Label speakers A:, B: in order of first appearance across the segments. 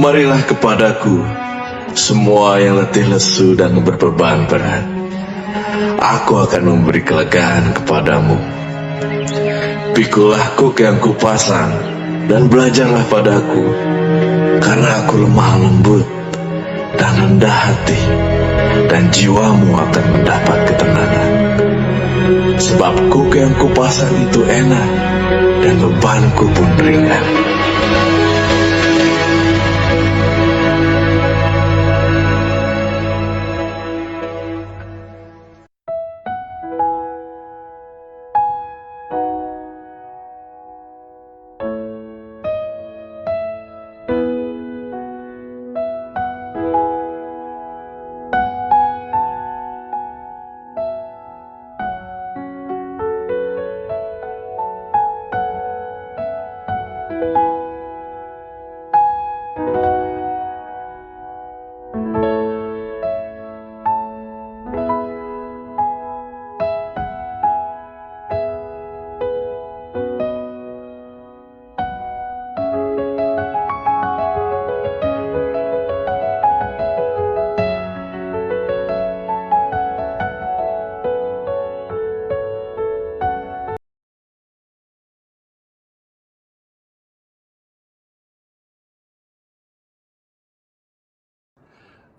A: Marilah kepadaku, semua yang letih lesu dan berbeban berat. Aku akan memberi kelegaan kepadamu. Pikulah kuk yang kupasang, dan belajarlah padaku, karena aku lemah lembut dan rendah hati, dan jiwamu akan mendapat ketenangan. Sebab kuk yang kupasang itu enak, dan bebanku pun ringan.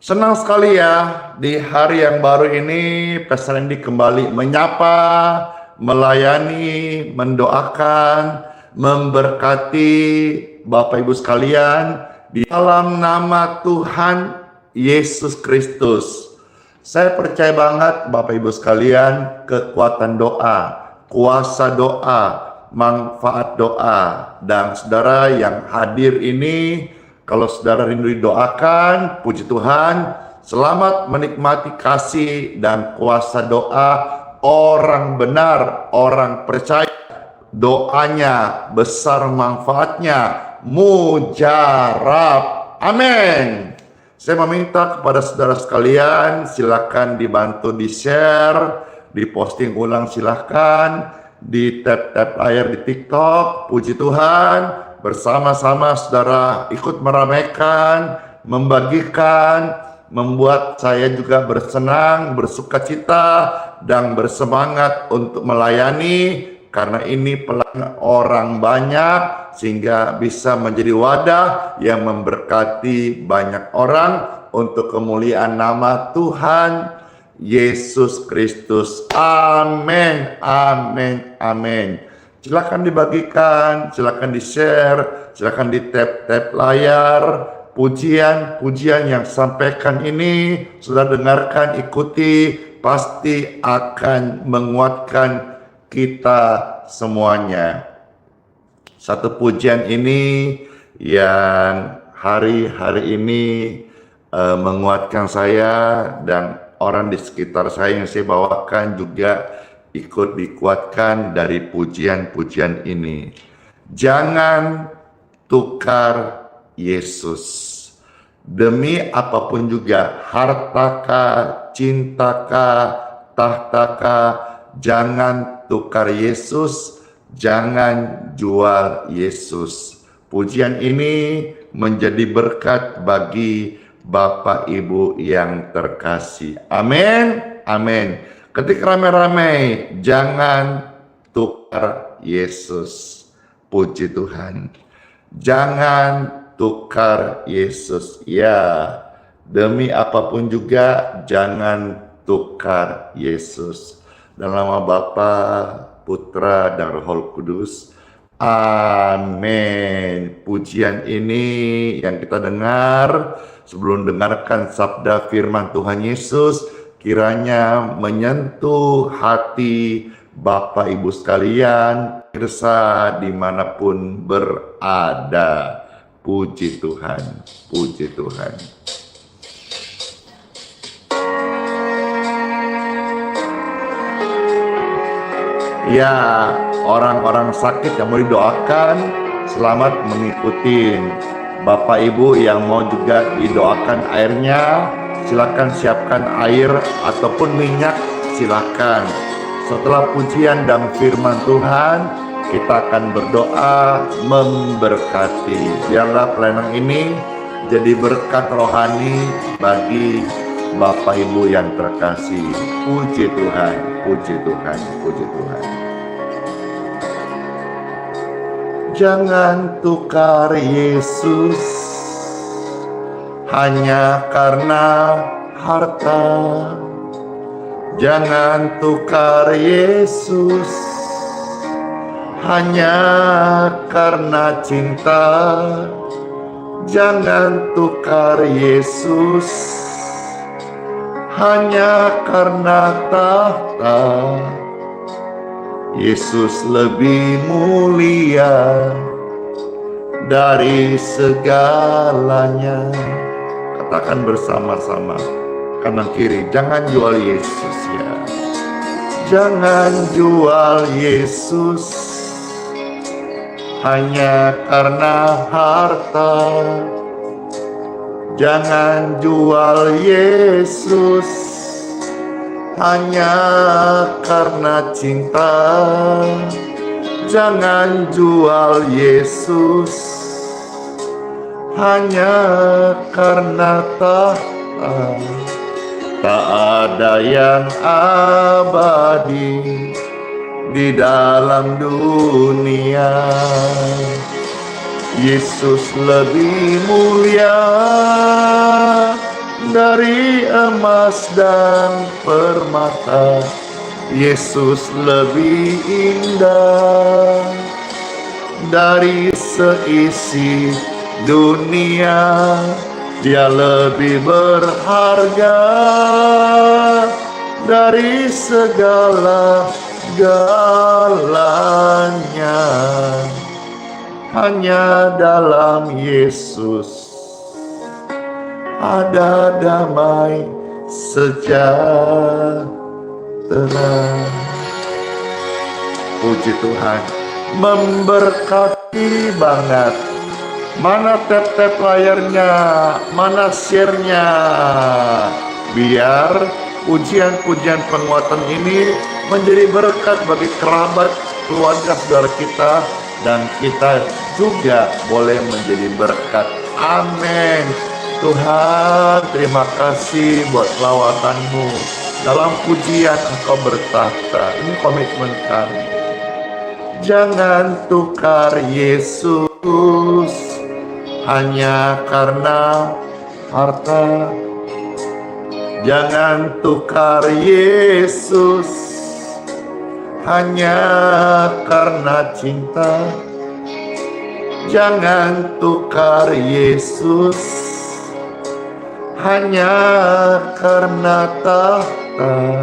B: Senang sekali ya, di hari yang baru ini Pastor Randy kembali menyapa, melayani, mendoakan, memberkati Bapak Ibu sekalian di dalam nama Tuhan Yesus Kristus. Saya percaya banget Bapak Ibu sekalian, kekuatan doa, kuasa doa, manfaat doa, dan saudara yang hadir ini, kalau saudara rindu didoakan, puji Tuhan, selamat menikmati kasih dan kuasa doa orang benar, orang percaya. Doanya besar manfaatnya, mujarab. Amin. Saya meminta kepada saudara sekalian, silakan dibantu di-share, diposting ulang silakan, di tap-tap layar di TikTok. Puji Tuhan. Bersama-sama saudara ikut meramaikan, membagikan, membuat saya juga bersenang, bersukacita, dan bersemangat untuk melayani, karena ini pelan orang banyak, sehingga bisa menjadi wadah yang memberkati banyak orang untuk kemuliaan nama Tuhan Yesus Kristus. Amin, amin, amin. Silakan dibagikan, silakan di-share, silakan di tap-tap layar. Pujian-pujian yang sampaikan ini sudah dengarkan, ikuti, pasti akan menguatkan kita semuanya. Satu pujian ini yang hari-hari ini menguatkan saya dan orang di sekitar saya yang saya bawakan juga ikut dikuatkan dari pujian-pujian ini. Jangan tukar Yesus. Demi apapun juga, hartakah, cintakah, tahtakah, jangan tukar Yesus, jangan jual Yesus. Pujian ini menjadi berkat bagi Bapak Ibu yang terkasih. Amin, amin. Ketika ramai-ramai, jangan tukar Yesus. Puji Tuhan. Jangan tukar Yesus. Ya, demi apapun juga, jangan tukar Yesus. Dalam nama Bapa, Putra, dan Roh Kudus. Amin. Pujian ini yang kita dengar sebelum dengarkan sabda firman Tuhan Yesus, kiranya menyentuh hati Bapak Ibu sekalian, pemirsa dimanapun berada. Puji Tuhan, puji Tuhan. Ya, orang-orang sakit yang mau didoakan, selamat mengikuti. Bapak Ibu yang mau juga didoakan airnya, silakan siapkan air ataupun minyak, silakan. Setelah pujian dan firman Tuhan, kita akan berdoa memberkati. Biarlah pelayanan ini jadi berkat rohani bagi Bapak Ibu yang terkasih. Puji Tuhan, puji Tuhan, puji Tuhan. Jangan tukar Yesus hanya karena harta. Jangan tukar Yesus hanya karena cinta. Jangan tukar Yesus hanya karena tahta. Yesus lebih mulia dari segalanya. Katakan bersama-sama, kanan kiri, jangan jual Yesus ya. Jangan jual Yesus hanya karena harta. Jangan jual Yesus hanya karena cinta. Jangan jual Yesus hanya karena tahta. Tak ada yang abadi di dalam dunia. Yesus lebih mulia dari emas dan permata. Yesus lebih indah dari seisi dunia. Dia lebih berharga dari segala-galanya. Hanya dalam Yesus ada damai sejahtera. Puji Tuhan, memberkati banget. Mana tap-tap layarnya, mana share-nya, biar pujian-pujian penguatan ini menjadi berkat bagi kerabat, keluarga, saudara kita, dan kita juga boleh menjadi berkat. Amin. Tuhan, terima kasih buat lawatanmu. Dalam pujian Engkau bertahta. Ini komitmen kami. Jangan tukar Yesus hanya karena harta. Jangan tukar Yesus hanya karena cinta. Jangan tukar Yesus hanya karena tahta.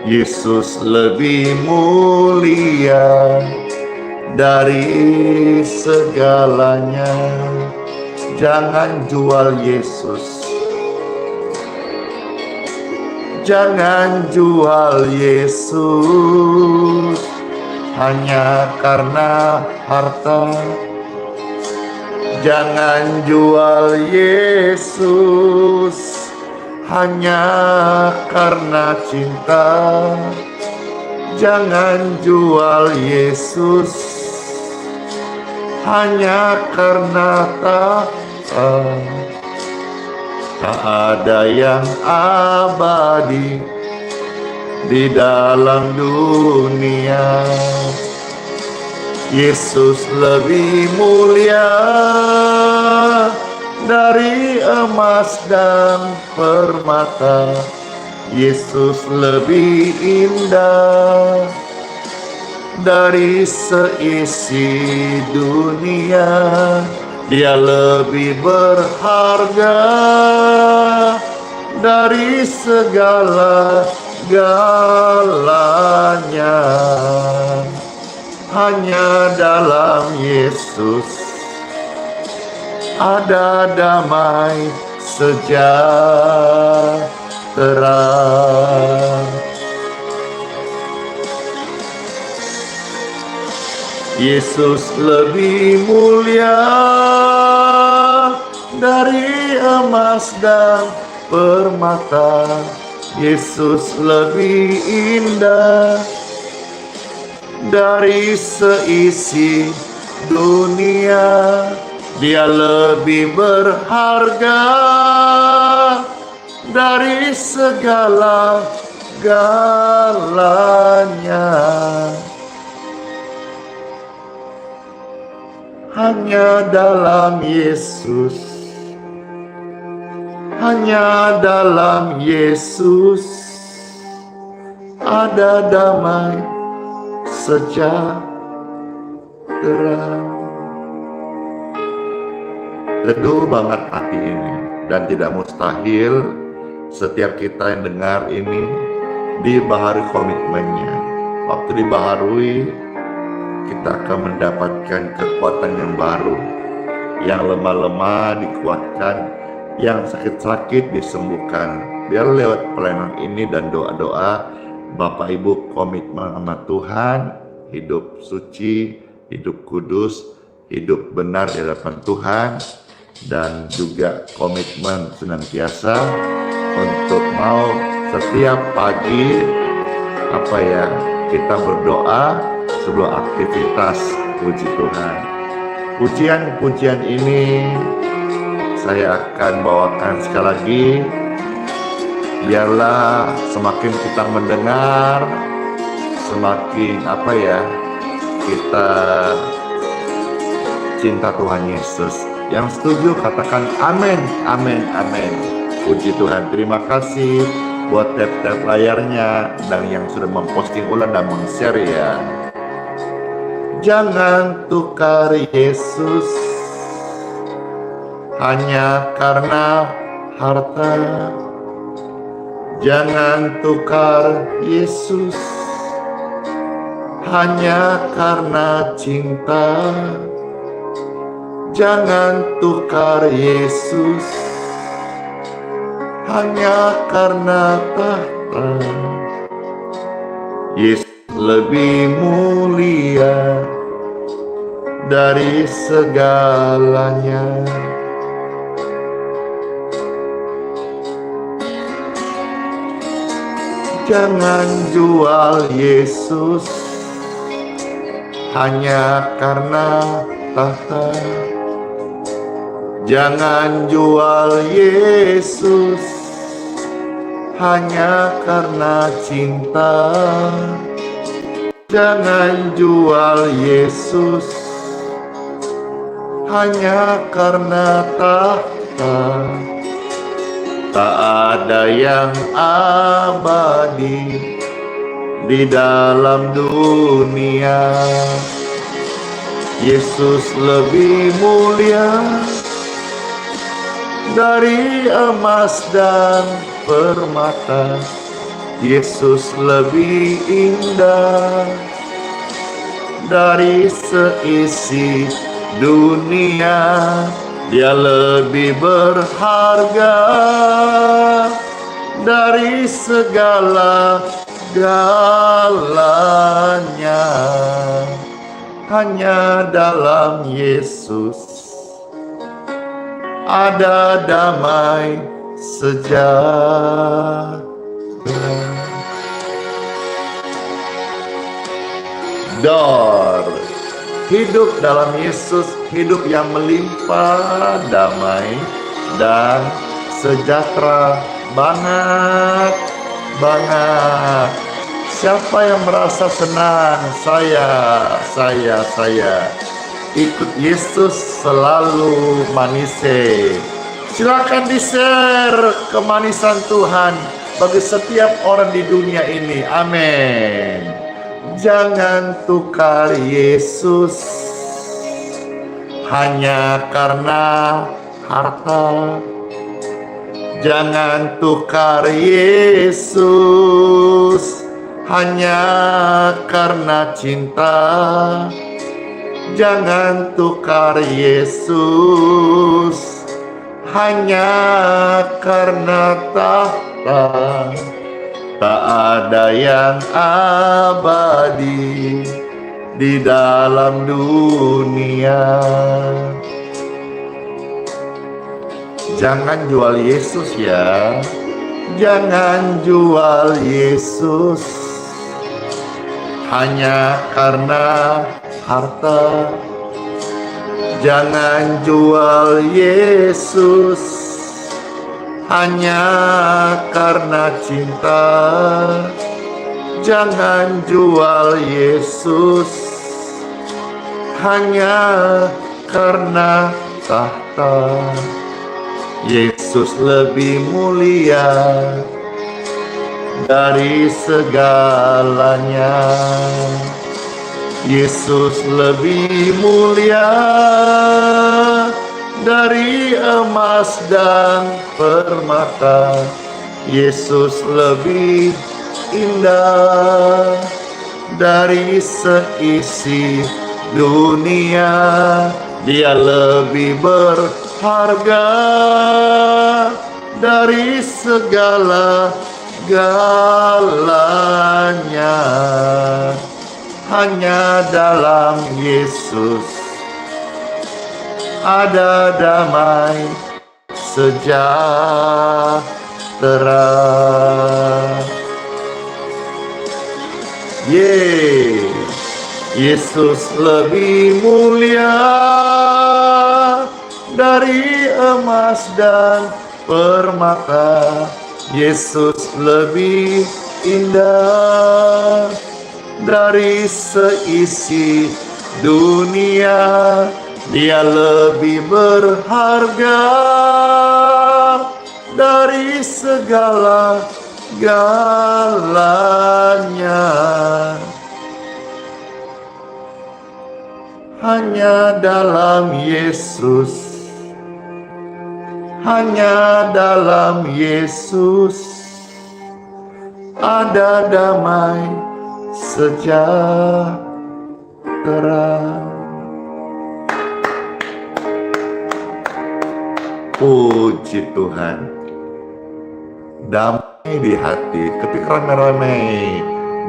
B: Yesus lebih mulia dari segalanya. Jangan jual Yesus. Jangan jual Yesus hanya karena harta. Jangan jual Yesus hanya karena cinta. Jangan jual Yesus hanya karena tahta. Tak ada yang abadi di dalam dunia. Yesus lebih mulia dari emas dan permata. Yesus lebih indah dari seisi dunia. Dia lebih berharga dari segala-galanya. Hanya dalam Yesus ada damai sejahtera. Yesus lebih mulia dari emas dan permata. Yesus lebih indah dari seisi dunia. Dia lebih berharga dari segala-galanya. Hanya dalam Yesus, hanya dalam Yesus ada damai sejahtera. Teduh banget hati ini, dan tidak mustahil setiap kita yang dengar ini dibaharui komitmennya. Waktu dibaharui, kita akan mendapatkan kekuatan yang baru. Yang lemah-lemah dikuatkan, yang sakit-sakit disembuhkan. Biar lewat pelayanan ini dan doa-doa, Bapak Ibu komitmen sama Tuhan, hidup suci, hidup kudus, hidup benar di hadapan Tuhan, dan juga komitmen senantiasa untuk mau setiap pagi kita berdoa sebelum aktivitas. Puji Tuhan. Pujian-pujian ini saya akan bawakan sekali lagi. Biarlah semakin kita mendengar, semakin kita cinta Tuhan Yesus. Yang setuju katakan amin, amin, amin. Puji Tuhan. Terima kasih buat tap-tap layarnya dan yang sudah memposting ulang dan meng-share ya. Jangan tukar Yesus hanya karena harta. Jangan tukar Yesus hanya karena cinta. Jangan tukar Yesus hanya karena tahta. Yesus lebih mulia dari segalanya. Jangan jual Yesus hanya karena tahta. Jangan jual Yesus hanya karena cinta. Jangan jual Yesus hanya karena tahta. Tak ada yang abadi di dalam dunia. Yesus lebih mulia dari emas dan permata. Yesus lebih indah dari seisi dunia. Dia lebih berharga dari segala-galanya. Hanya dalam Yesus ada damai sejahtera. Hidup dalam Yesus, hidup yang melimpah damai dan sejahtera banget. Siapa yang merasa senang? Saya ikut Yesus selalu manise. Silakan di-share kemanisan Tuhan bagi setiap orang di dunia ini. Amin. Jangan tukar Yesus hanya karena harta. Jangan tukar Yesus hanya karena cinta. Jangan tukar Yesus hanya karena tahta. Tak ada yang abadi di dalam dunia. Jangan jual Yesus ya. Jangan jual Yesus hanya karena harta. Jangan jual Yesus hanya karena cinta. Jangan jual Yesus hanya karena tahta. Yesus lebih mulia dari segalanya. Yesus lebih mulia dari emas dan permata. Yesus lebih indah dari seisi dunia. Dia lebih berharga dari segala-galanya. Hanya dalam Yesus ada damai sejahtera. Yesus lebih mulia dari emas dan permata. Yesus lebih indah dari seisi dunia. Dia lebih berharga dari segala-galanya. Hanya dalam Yesus, hanya dalam Yesus ada damai sejahtera. Puji Tuhan. Damai di hati, ketika rame-rame,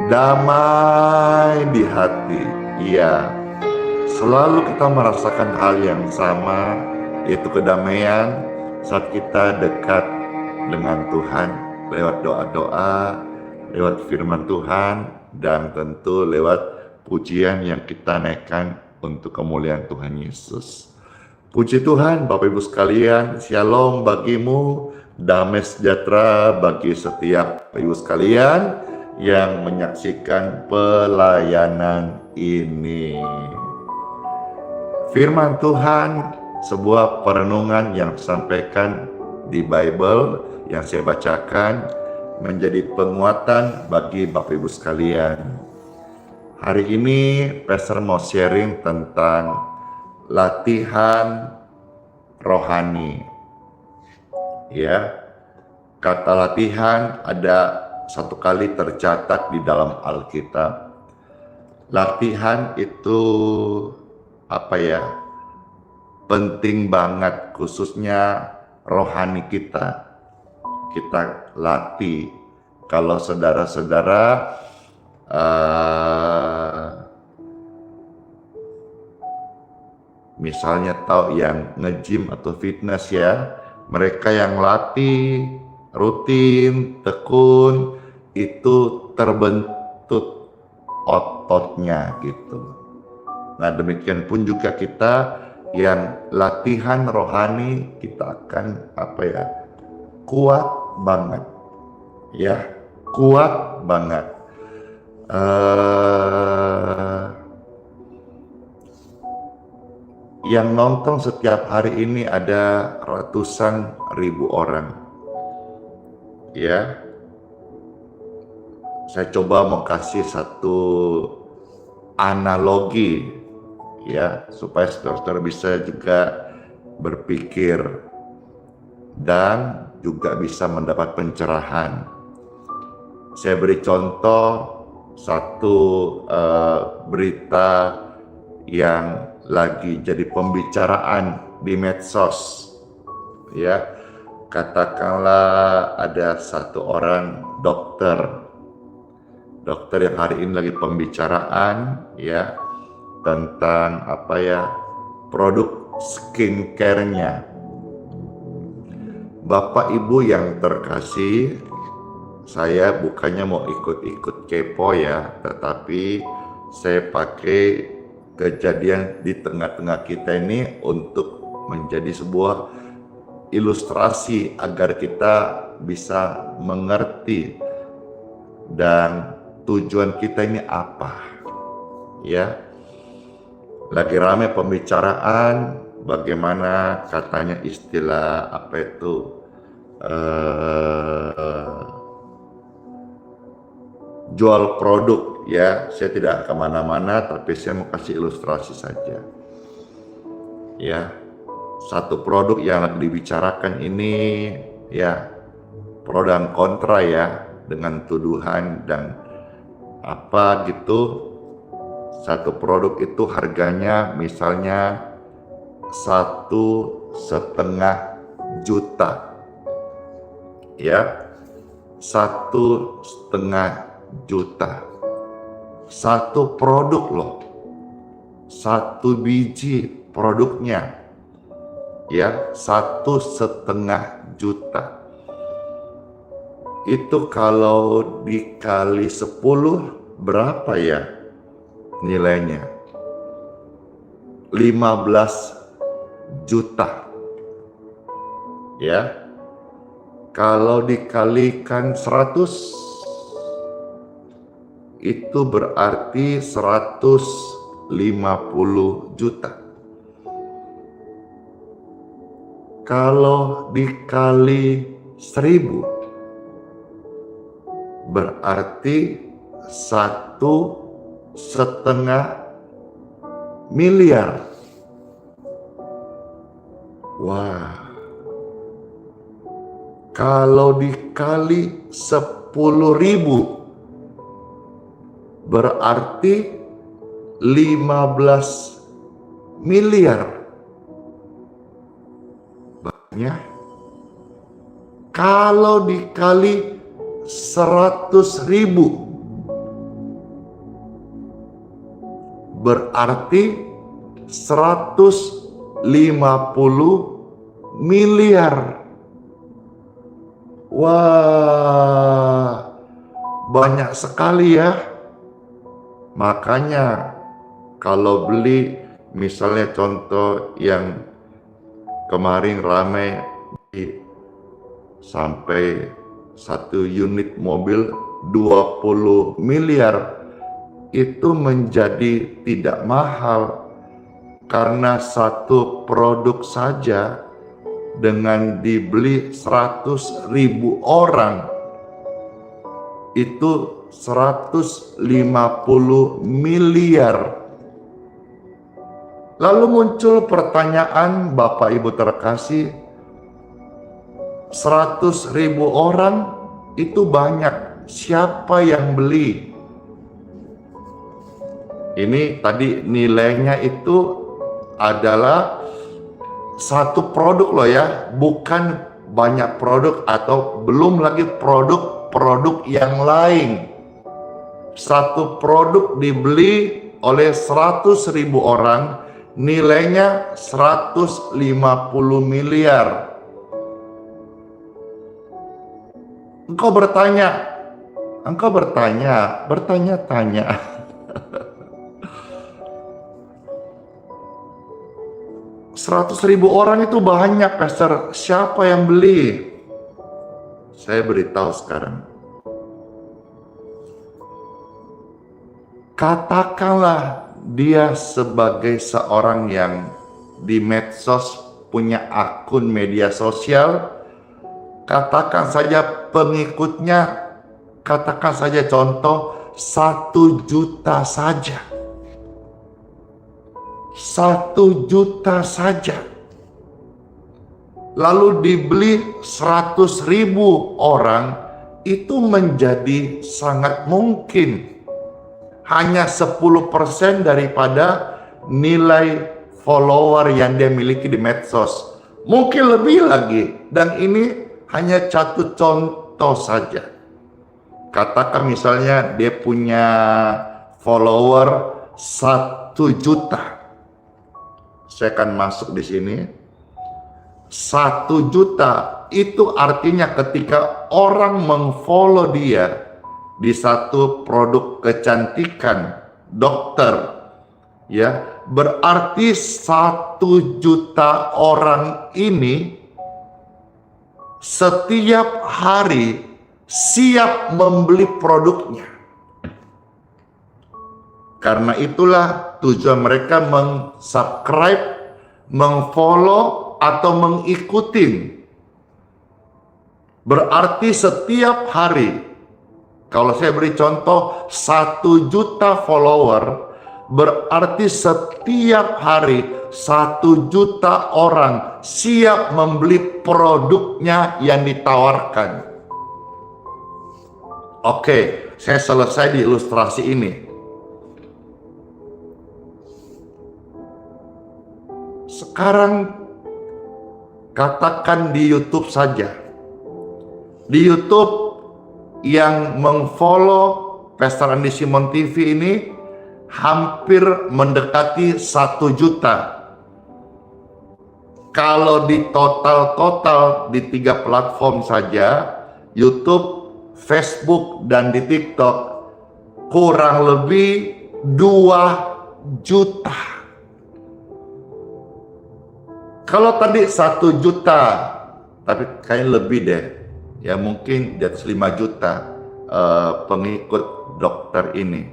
B: damai di hati. Iya, selalu kita merasakan hal yang sama, yaitu kedamaian saat kita dekat dengan Tuhan lewat doa-doa, lewat firman Tuhan, dan tentu lewat pujian yang kita naikkan untuk kemuliaan Tuhan Yesus. Puji Tuhan, Bapak Ibu sekalian, shalom bagimu, damai sejahtera bagi setiap Bapak Ibu sekalian yang menyaksikan pelayanan ini. Firman Tuhan, sebuah perenungan yang disampaikan di Bible yang saya bacakan menjadi penguatan bagi Bapak Ibu sekalian. Hari ini Pastor mau sharing tentang latihan rohani. Ya, kata latihan ada satu kali tercatat di dalam Alkitab. Latihan itu penting banget, khususnya rohani kita latih. Kalau saudara-saudara misalnya tahu yang nge-gym atau fitness ya, mereka yang latih rutin, tekun, itu terbentuk ototnya gitu. Nah, demikian pun juga kita yang latihan rohani, kita akan kuat banget. Ya, kuat banget. Yang nonton setiap hari ini ada ratusan ribu orang. Ya, saya coba mau kasih satu analogi ya, supaya saudara-saudara bisa juga berpikir dan juga bisa mendapat pencerahan. Saya beri contoh satu berita yang lagi jadi pembicaraan di medsos. Ya, katakanlah ada satu orang dokter yang hari ini lagi pembicaraan ya tentang produk skincare-nya. Bapak Ibu yang terkasih, saya bukannya mau ikut-ikut kepo ya, tetapi saya pakai kejadian di tengah-tengah kita ini untuk menjadi sebuah ilustrasi agar kita bisa mengerti dan tujuan kita ini apa. Ya, lagi ramai pembicaraan bagaimana katanya istilah apa itu jual produk. Ya, saya tidak kemana-mana, tapi saya mau kasih ilustrasi saja. Ya, satu produk yang lagi dibicarakan ini, ya, pro dan kontra ya, dengan tuduhan dan apa gitu. Satu produk itu harganya misalnya 1,5 juta, ya, 1,5 juta. Satu produk loh, satu biji produknya, ya, 1,5 juta. Itu kalau dikali 10 berapa ya nilainya? 15 juta. Ya. Kalau dikalikan 100 itu berarti 150 juta. Kalau dikali 1000 berarti 1,5 miliar. Wah. Kalau dikali 10.000 berarti 15 miliar. Banyak. Kalau dikali 100.000 berarti 150 miliar. Wah, banyak sekali ya. Makanya kalau beli, misalnya contoh yang kemarin ramai sampai satu unit mobil 20 miliar, itu menjadi tidak mahal karena satu produk saja dengan dibeli 100.000 orang itu 150 miliar. Lalu muncul pertanyaan, Bapak Ibu terkasih, 100.000 orang itu banyak, siapa yang beli? Ini tadi nilainya itu adalah satu produk loh ya, bukan banyak produk atau belum lagi produk-produk yang lain. Satu produk dibeli oleh 100.000 orang, nilainya 150 miliar. Engkau bertanya-tanya. 100.000 orang itu banyak, Pastor. Siapa yang beli? Saya beritahu sekarang. Katakanlah dia sebagai seorang yang di medsos punya akun media sosial, katakan saja pengikutnya, katakan saja contoh 1 juta saja. 1 juta saja. Lalu dibeli 100.000 orang, itu menjadi sangat mungkin hanya 10% daripada nilai follower yang dia miliki di medsos. Mungkin lebih lagi, dan ini hanya satu contoh saja. Katakan misalnya dia punya follower 1 juta. Saya akan masuk di sini. 1 juta itu artinya ketika orang mengfollow dia di satu produk kecantikan dokter Ya, berarti 1 juta orang ini setiap hari siap membeli produknya. Karena itulah tujuan mereka meng-subscribe, meng-follow, atau mengikuti. Berarti setiap hari, kalau saya beri contoh 1 juta follower, berarti setiap hari 1 juta orang siap membeli produknya yang ditawarkan. Oke, saya selesai di ilustrasi ini. Sekarang katakan di YouTube saja. Di YouTube yang mengfollow Pastor Andi Simon TV ini hampir mendekati 1 juta. Kalau di total di 3 platform saja, YouTube, Facebook, dan di TikTok, kurang lebih 2 juta. Kalau tadi 1 juta, tapi kayaknya lebih deh, ya mungkin di atas 5 juta pengikut dokter ini.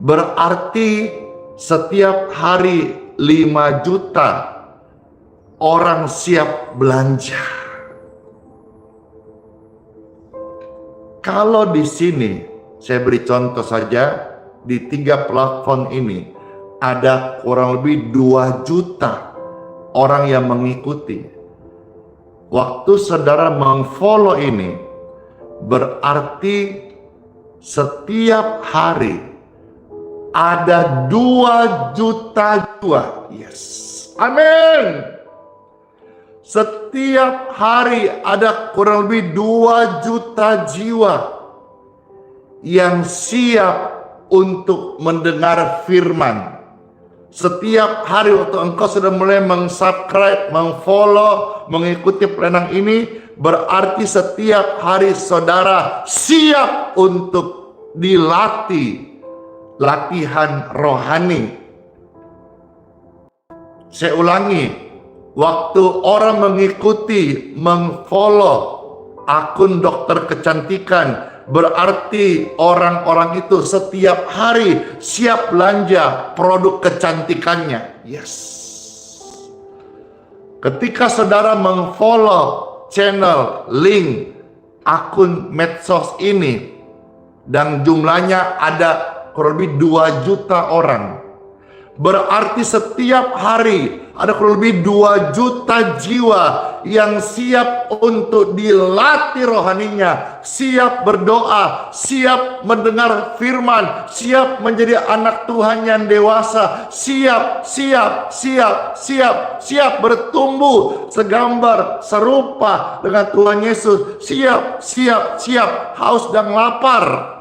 B: Berarti setiap hari 5 juta orang siap belanja. Kalau di sini, saya beri contoh saja, di 3 platform ini ada kurang lebih 2 juta orang yang mengikuti. Waktu saudara mengfollow ini, berarti setiap hari ada 2 juta jiwa. Yes. Amin. Setiap hari ada kurang lebih 2 juta jiwa yang siap untuk mendengar firman. Setiap hari waktu engkau sudah mulai meng-subscribe, meng-follow, mengikuti pelayanan ini, berarti setiap hari saudara siap untuk dilatih latihan rohani. Saya ulangi, waktu orang mengikuti, meng-follow akun dokter kecantikan, berarti orang-orang itu setiap hari siap belanja produk kecantikannya. Yes. Ketika saudara meng-follow channel, link, akun medsos ini, dan jumlahnya ada kurang lebih 2 juta orang, berarti setiap hari ada kurang lebih 2 juta jiwa yang siap untuk dilatih rohaninya, siap berdoa, siap mendengar firman, siap menjadi anak Tuhan yang dewasa, siap bertumbuh segambar serupa dengan Tuhan Yesus, siap haus dan lapar.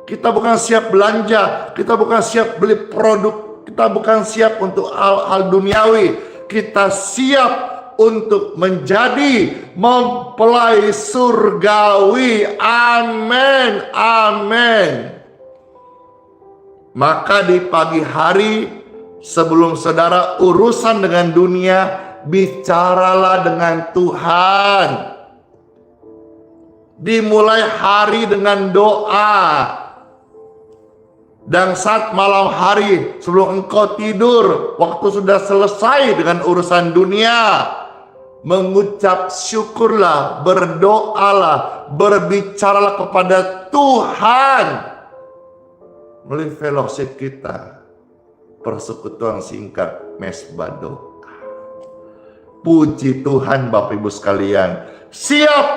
B: Kita bukan siap belanja, kita bukan siap beli produk, kita bukan siap untuk hal-hal duniawi. Kita siap untuk menjadi mempelai surgawi. Amin, amin. Maka di pagi hari sebelum saudara urusan dengan dunia, bicaralah dengan Tuhan. Dimulai hari dengan doa. Dan saat malam hari sebelum engkau tidur, waktu sudah selesai dengan urusan dunia, mengucap syukurlah, berdoalah, berbicaralah kepada Tuhan melalui fellowship kita, persekutuan singkat mesbah doa. Puji Tuhan Bapak Ibu sekalian, siap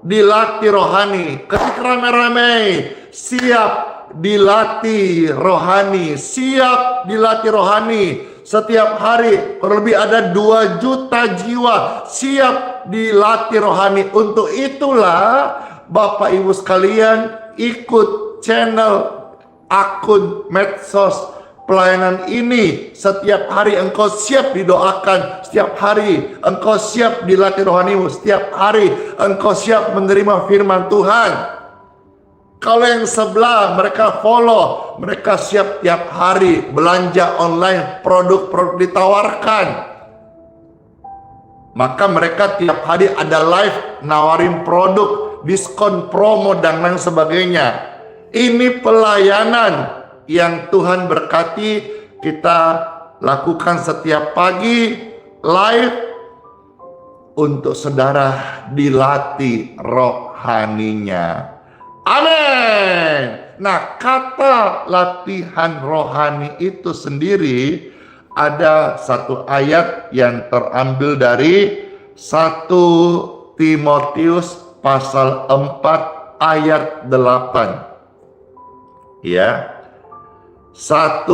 B: dilatih rohani. Ketika ramai-ramai, siap dilatih rohani, siap dilatih rohani. Setiap hari kurang lebih ada 2 juta jiwa siap dilatih rohani. Untuk itulah Bapak Ibu sekalian, ikut channel, akun medsos pelayanan ini. Setiap hari engkau siap didoakan, setiap hari engkau siap dilatih rohanimu, setiap hari engkau siap menerima firman Tuhan. Kalau yang sebelah mereka follow, mereka siap tiap hari belanja online, produk-produk ditawarkan. Maka mereka tiap hari ada live nawarin produk, diskon, promo, dan lain sebagainya. Ini pelayanan yang Tuhan berkati kita lakukan setiap pagi live untuk saudara dilatih rohaninya. Amin. Nah, kata latihan rohani itu sendiri ada satu ayat yang terambil dari 1 Timotius pasal 4 ayat 8. Ya. 1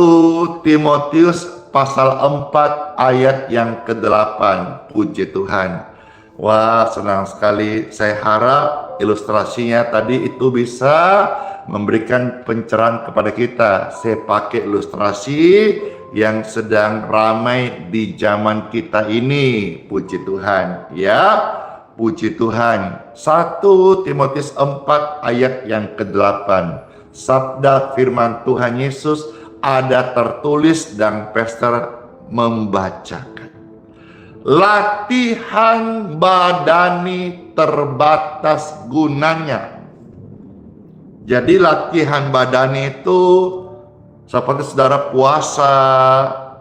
B: Timotius pasal 4 ayat yang ke-8. Puji Tuhan. Wah, senang sekali. Saya harap ilustrasinya tadi itu bisa memberikan pencerahan kepada kita. Saya pakai ilustrasi yang sedang ramai di zaman kita ini. Puji Tuhan, ya. Puji Tuhan. 1 Timotius 4 ayat yang ke-8. Sabda firman Tuhan Yesus ada tertulis dan pastor membacakan. Latihan badani terbatas gunanya. Jadi latihan badani itu seperti saudara puasa,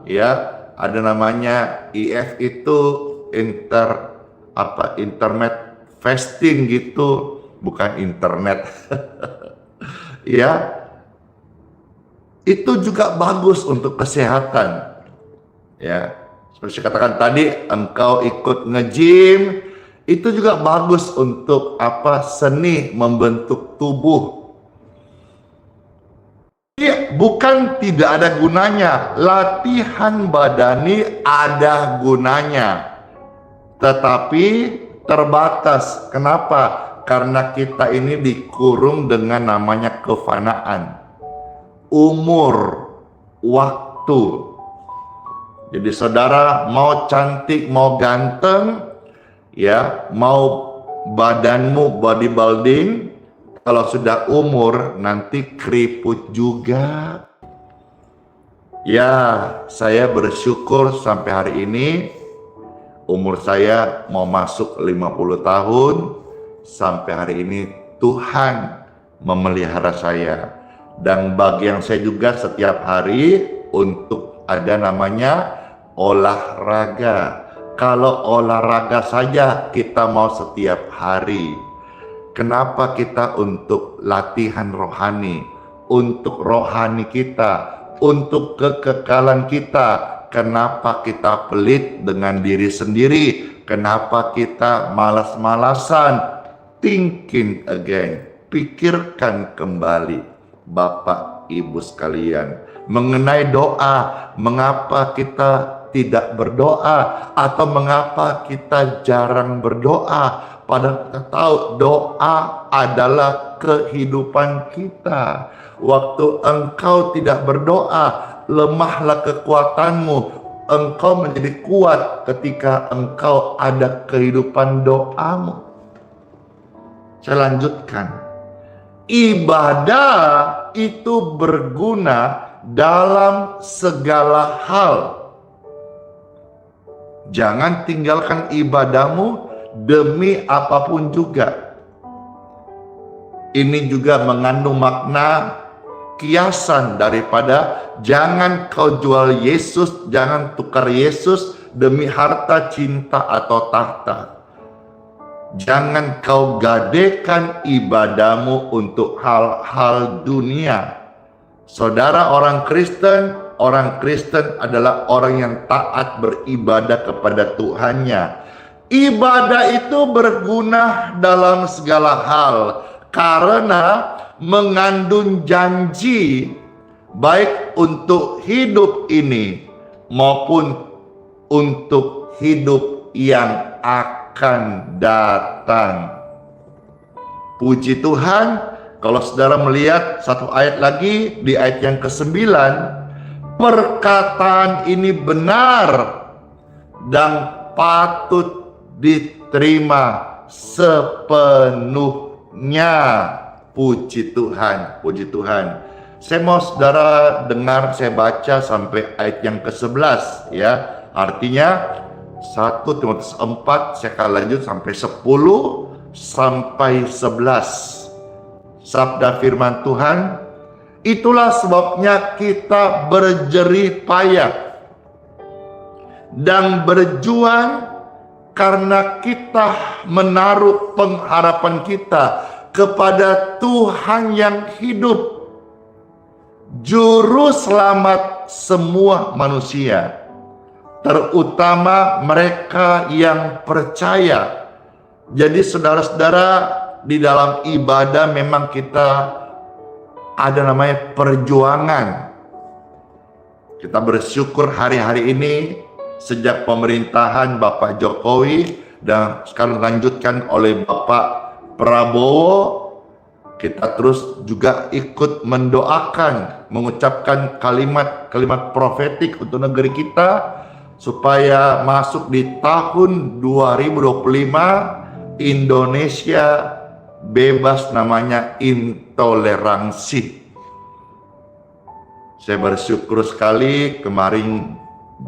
B: ya, ada namanya IF itu intermittent fasting gitu, bukan internet. Ya, itu juga bagus untuk kesehatan. Ya, seperti saya katakan tadi, engkau ikut nge-gym, itu juga bagus untuk seni membentuk tubuh. Ya, bukan tidak ada gunanya, latihan badani ada gunanya, tetapi terbatas. Kenapa? Karena kita ini dikurung dengan namanya kefanaan, umur, waktu. Jadi saudara mau cantik, mau ganteng, ya, mau badanmu bodybuilding, kalau sudah umur nanti keriput juga. Ya, saya bersyukur sampai hari ini umur saya mau masuk 50 tahun. Sampai hari ini Tuhan memelihara saya. Dan bagian saya juga setiap hari untuk ada namanya olahraga. Kalau olahraga saja kita mau setiap hari, kenapa kita untuk latihan rohani, untuk rohani kita, untuk kekekalan kita? Kenapa kita pelit dengan diri sendiri? Kenapa kita malas-malasan? Thinking again, pikirkan kembali, Bapak Ibu sekalian, mengenai doa. Mengapa kita tidak berdoa, atau mengapa kita jarang berdoa? Padahal kita tahu doa adalah kehidupan kita. Waktu engkau tidak berdoa, lemahlah kekuatanmu. Engkau menjadi kuat ketika engkau ada kehidupan doamu. Saya lanjutkan. Ibadah itu berguna dalam segala hal. Jangan tinggalkan ibadahmu demi apapun juga. Ini juga mengandung makna kiasan daripada jangan kau jual Yesus, jangan tukar Yesus demi harta, cinta, atau tahta. Jangan kau gadekan ibadahmu untuk hal-hal dunia. Saudara, orang Kristen adalah orang yang taat beribadah kepada Tuhannya. Ibadah itu berguna dalam segala hal karena mengandung janji baik untuk hidup ini maupun untuk hidup yang akan datang. Puji Tuhan. Kalau saudara melihat satu ayat lagi di ayat yang ke-9, perkataan ini benar dan patut diterima sepenuhnya. Puji Tuhan, puji Tuhan. Saya mau saudara dengar, saya baca sampai ayat yang ke-11 ya. Artinya 1 Timotius 4, saya akan lanjut sampai 10 sampai 11. Sabda firman Tuhan, itulah sebabnya kita berjerih payah dan berjuang karena kita menaruh pengharapan kita kepada Tuhan yang hidup, juru selamat semua manusia, terutama mereka yang percaya. Jadi saudara-saudara, di dalam ibadah memang kita ada namanya perjuangan. Kita bersyukur hari-hari ini sejak pemerintahan Bapak Jokowi dan sekarang lanjutkan oleh Bapak Prabowo, kita terus juga ikut mendoakan, mengucapkan kalimat-kalimat profetik untuk negeri kita supaya masuk di tahun 2025 Indonesia bebas namanya intoleransi. Saya bersyukur sekali kemarin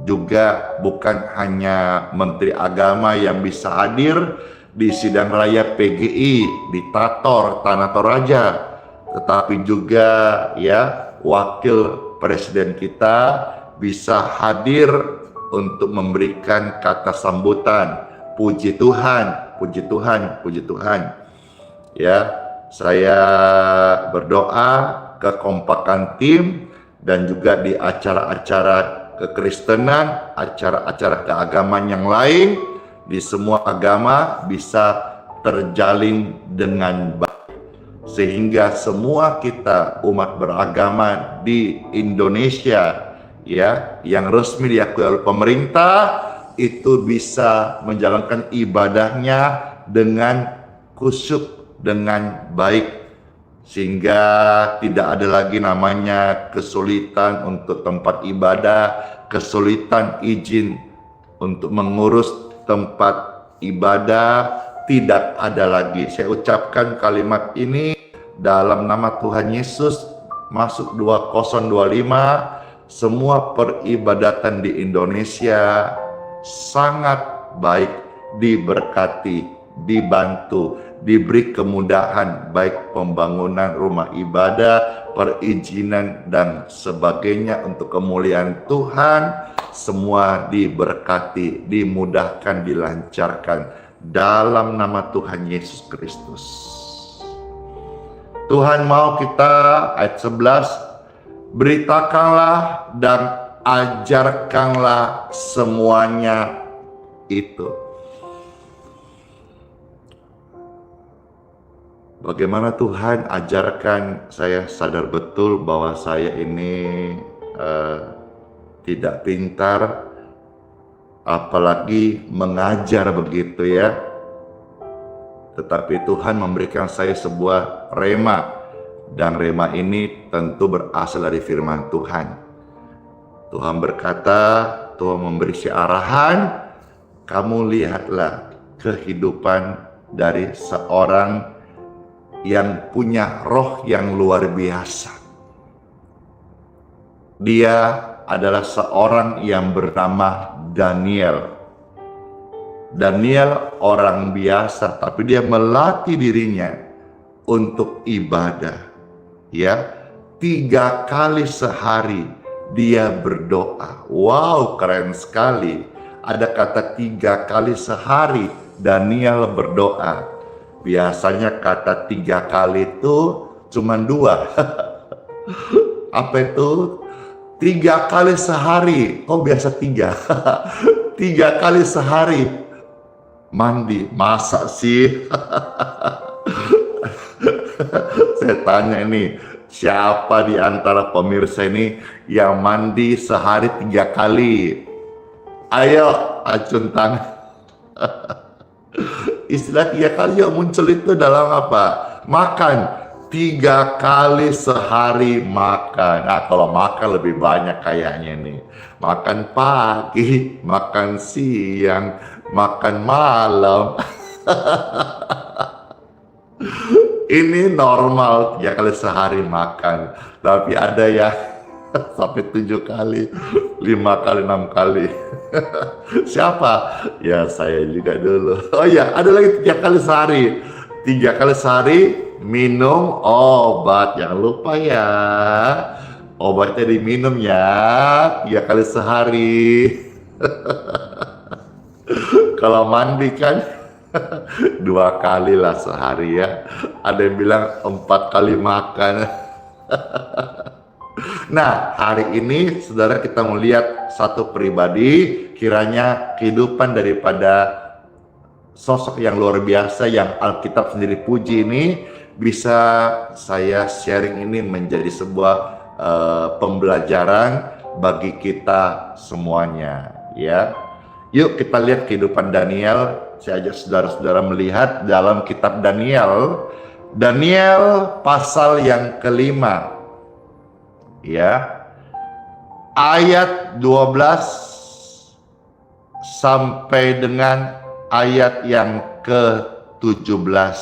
B: juga bukan hanya Menteri Agama yang bisa hadir di sidang raya PGI di Tator, Tanah Toraja, tetapi juga ya Wakil Presiden kita bisa hadir untuk memberikan kata sambutan. Puji Tuhan, puji Tuhan, puji Tuhan. Ya, saya berdoa kekompakan tim dan juga di acara-acara kekristenan, acara-acara keagamaan yang lain, di semua agama bisa terjalin dengan baik, sehingga semua kita umat beragama di Indonesia ya yang resmi diakui oleh pemerintah itu bisa menjalankan ibadahnya dengan khusyuk, dengan baik, sehingga tidak ada lagi namanya kesulitan untuk tempat ibadah, kesulitan izin untuk mengurus tempat ibadah, tidak ada lagi. Saya ucapkan kalimat ini dalam nama Tuhan Yesus. Masuk 2025, semua peribadatan di Indonesia sangat baik, diberkati, dibantu, diberi kemudahan, baik pembangunan rumah ibadah, perizinan dan sebagainya untuk kemuliaan Tuhan. Semua diberkati, dimudahkan, dilancarkan dalam nama Tuhan Yesus Kristus. Tuhan mau kita, ayat 11, beritakanlah dan ajarkanlah semuanya itu. Bagaimana Tuhan ajarkan, saya sadar betul bahwa saya ini tidak pintar, apalagi mengajar begitu ya. Tetapi Tuhan memberikan saya sebuah rema, dan rema ini tentu berasal dari firman Tuhan. Tuhan berkata, Tuhan memberi arahan, kamu lihatlah kehidupan dari seorang yang punya roh yang luar biasa. Dia adalah seorang yang bernama Daniel. Daniel orang biasa, tapi dia melatih dirinya untuk ibadah. Ya, 3 kali sehari dia berdoa. Wow, keren sekali. Ada kata 3 kali sehari Daniel berdoa. Biasanya kata 3 kali itu cuma 2. Apa itu? 3 kali sehari. Kok biasa 3? 3 kali sehari mandi. Masa sih? Saya tanya ini, siapa di antara pemirsa ini yang mandi sehari 3 kali? Ayo, acun tangan. Istilah 3 kali yang muncul itu dalam apa? Makan. 3 kali sehari makan. Nah, kalau makan lebih banyak kayaknya nih. Makan pagi, makan siang, makan malam. Ini normal 3 kali sehari makan, tapi ada ya sampai 7 kali, 5 kali, 6 kali. Siapa? Ya saya juga dulu. Oh ya, ada lagi 3 kali sehari. 3 kali sehari minum obat. Jangan lupa ya, obatnya diminum ya 3 kali sehari. Kalau mandi kan 2 kali lah sehari ya. Ada yang bilang 4 kali makan. Nah, hari ini saudara kita melihat satu pribadi, kiranya kehidupan daripada sosok yang luar biasa yang Alkitab sendiri puji ini bisa saya sharing ini menjadi sebuah pembelajaran bagi kita semuanya ya. Yuk kita lihat kehidupan Daniel. Saya ajak saudara-saudara melihat dalam kitab Daniel pasal yang kelima ya, ayat 12 sampai dengan ayat yang ke-17.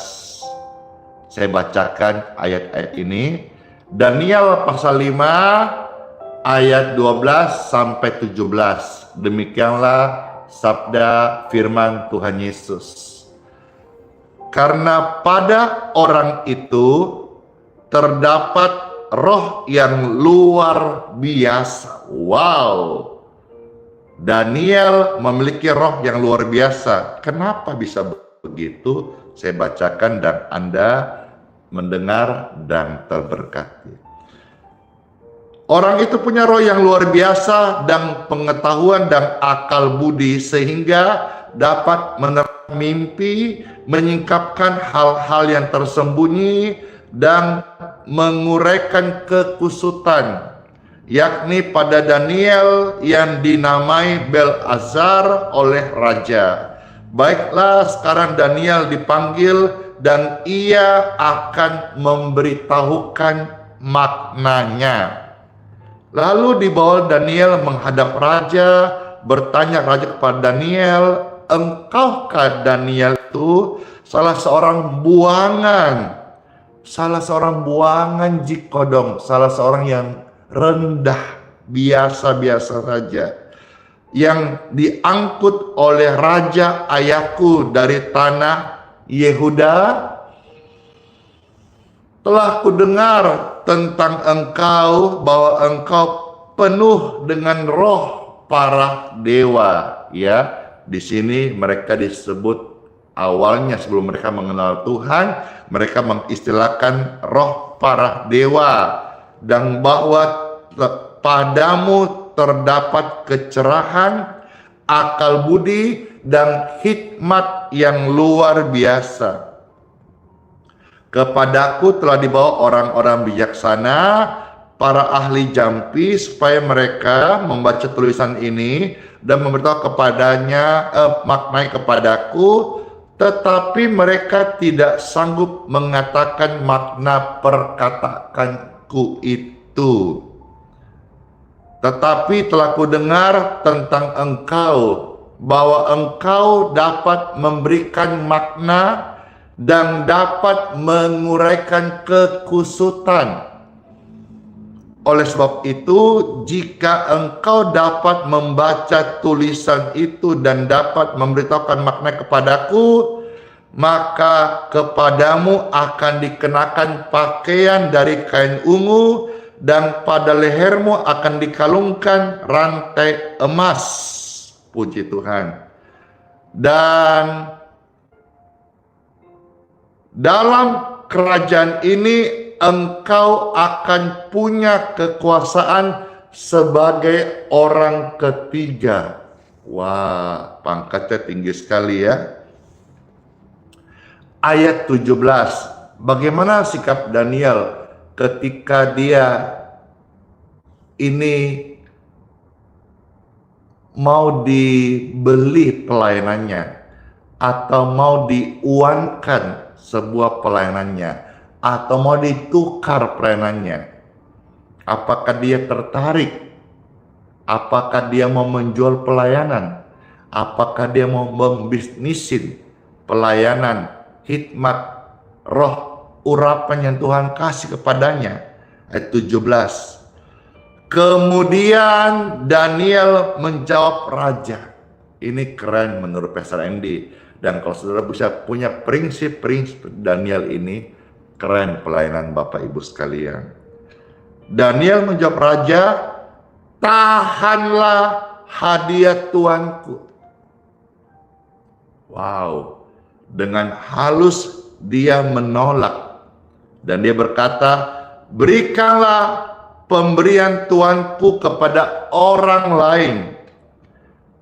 B: Saya bacakan ayat-ayat ini. Daniel pasal 5 ayat 12 sampai 17. Demikianlah sabda firman Tuhan Yesus. Karena pada orang itu terdapat roh yang luar biasa. Wow. Daniel memiliki roh yang luar biasa. Kenapa bisa begitu? Saya bacakan dan Anda mendengar dan terberkati. Orang itu punya roh yang luar biasa dan pengetahuan dan akal budi sehingga dapat menerima mimpi, menyingkapkan hal-hal yang tersembunyi dan menguraikan kekusutan, yakni pada Daniel yang dinamai Belazar oleh raja. Baiklah, sekarang Daniel dipanggil dan ia akan memberitahukan maknanya. Lalu dibawa Daniel menghadap raja, bertanya raja kepada Daniel, engkaukah Daniel itu salah seorang buangan jikodong, salah seorang yang rendah, biasa-biasa saja, yang diangkut oleh raja ayahku dari tanah Yehuda? Telah kudengar tentang engkau bahwa engkau penuh dengan roh para dewa. Ya, di sini mereka disebut awalnya sebelum mereka mengenal Tuhan, mereka mengistilahkan roh para dewa, dan bahwa padamu terdapat kecerahan, akal budi, dan hikmat yang luar biasa. Kepadaku telah dibawa orang-orang bijaksana, para ahli jampi, supaya mereka membaca tulisan ini dan memberitahu kepadanya, maknai kepadaku, tetapi mereka tidak sanggup mengatakan makna perkataanku itu. Tetapi telah kudengar tentang engkau, bahwa engkau dapat memberikan makna dan dapat menguraikan kekusutan. Oleh sebab itu, jika engkau dapat membaca tulisan itu dan dapat memberitahukan makna kepadaku, maka kepadamu akan dikenakan pakaian dari kain ungu, dan pada lehermu akan dikalungkan rantai emas. Puji Tuhan. Dan dalam kerajaan ini engkau akan punya kekuasaan sebagai orang ketiga. Wah, pangkatnya tinggi sekali ya. Ayat 17. Bagaimana sikap Daniel ketika dia ini mau dibeli pelayanannya, atau mau diuangkan sebuah pelayanannya, atau mau ditukar pelayanannya? Apakah dia tertarik? Apakah dia mau menjual pelayanan? Apakah dia mau membisnisin pelayanan hikmat roh urapan yang Tuhan kasih kepadanya. Ayat 17. Kemudian Daniel menjawab raja. Ini keren menurut Pastor Andy. Dan kalau saudara bisa punya prinsip-prinsip Daniel ini, keren pelayanan Bapak Ibu sekalian. Daniel menjawab raja, tahanlah hadiah tuanku. Wow, dengan halus dia menolak. Dan dia berkata, berikanlah pemberian tuanku kepada orang lain.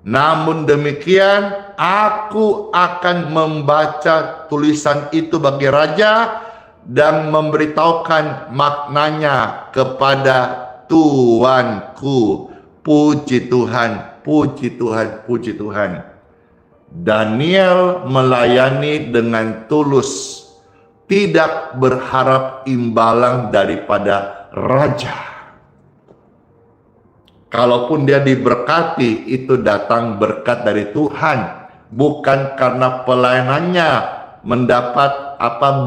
B: Namun demikian, aku akan membaca tulisan itu bagi raja dan memberitahukan maknanya kepada tuanku. Puji Tuhan, puji Tuhan, puji Tuhan. Daniel melayani dengan tulus, tidak berharap imbalan daripada raja. Kalaupun dia diberkati, itu datang berkat dari Tuhan, bukan karena pelayanannya mendapat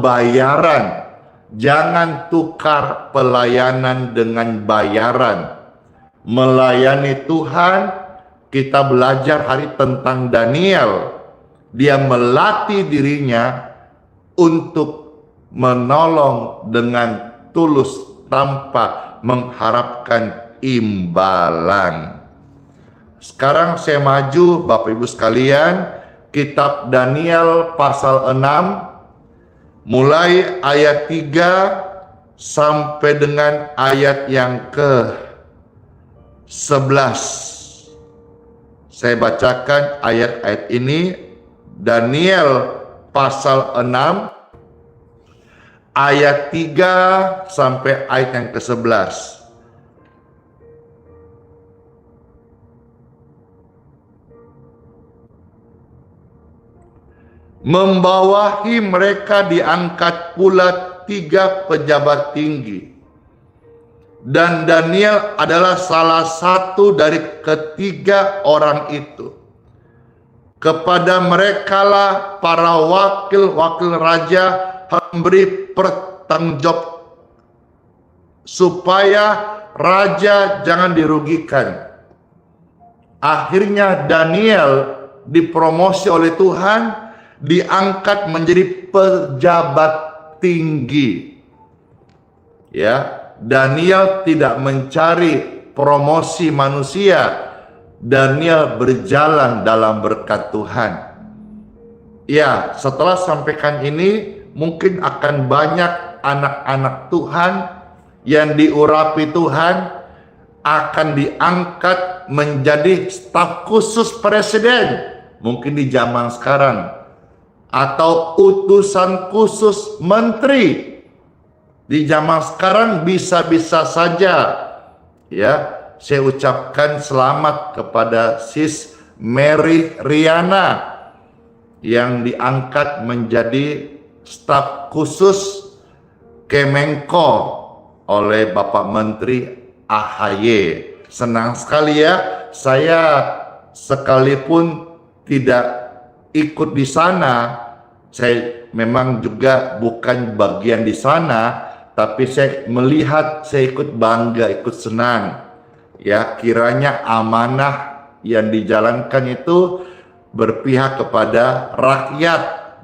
B: bayaran. Jangan tukar pelayanan dengan bayaran. Melayani Tuhan, kita belajar hari tentang Daniel. Dia melatih dirinya untuk menolong dengan tulus tanpa mengharapkan imbalan. Sekarang saya maju Bapak Ibu sekalian, kitab Daniel pasal 6 mulai ayat 3 sampai dengan ayat yang ke-11. Saya bacakan ayat-ayat ini. Daniel pasal 6 ayat 3 sampai ayat yang ke-11. Membawahi mereka diangkat pula 3 pejabat tinggi. Dan Daniel adalah salah satu dari ketiga orang itu. Kepada merekalah para wakil-wakil raja memberi pertanggungjawab supaya raja jangan dirugikan. Akhirnya Daniel dipromosi oleh Tuhan, diangkat menjadi pejabat tinggi. Ya, Daniel tidak mencari promosi manusia. Daniel berjalan dalam berkat Tuhan. Ya, setelah sampaikan ini, mungkin akan banyak anak-anak Tuhan yang diurapi Tuhan akan diangkat menjadi staf khusus presiden. Mungkin di zaman sekarang. Atau utusan khusus menteri. Di zaman sekarang bisa-bisa saja. Ya, saya ucapkan selamat kepada Sis Mary Riana yang diangkat menjadi staf khusus Kemenko oleh Bapak Menteri AHY. Senang sekali ya, saya sekalipun tidak ikut di sana, saya memang juga bukan bagian di sana, tapi saya melihat, saya ikut bangga, ikut senang. Ya, kiranya amanah yang dijalankan itu berpihak kepada rakyat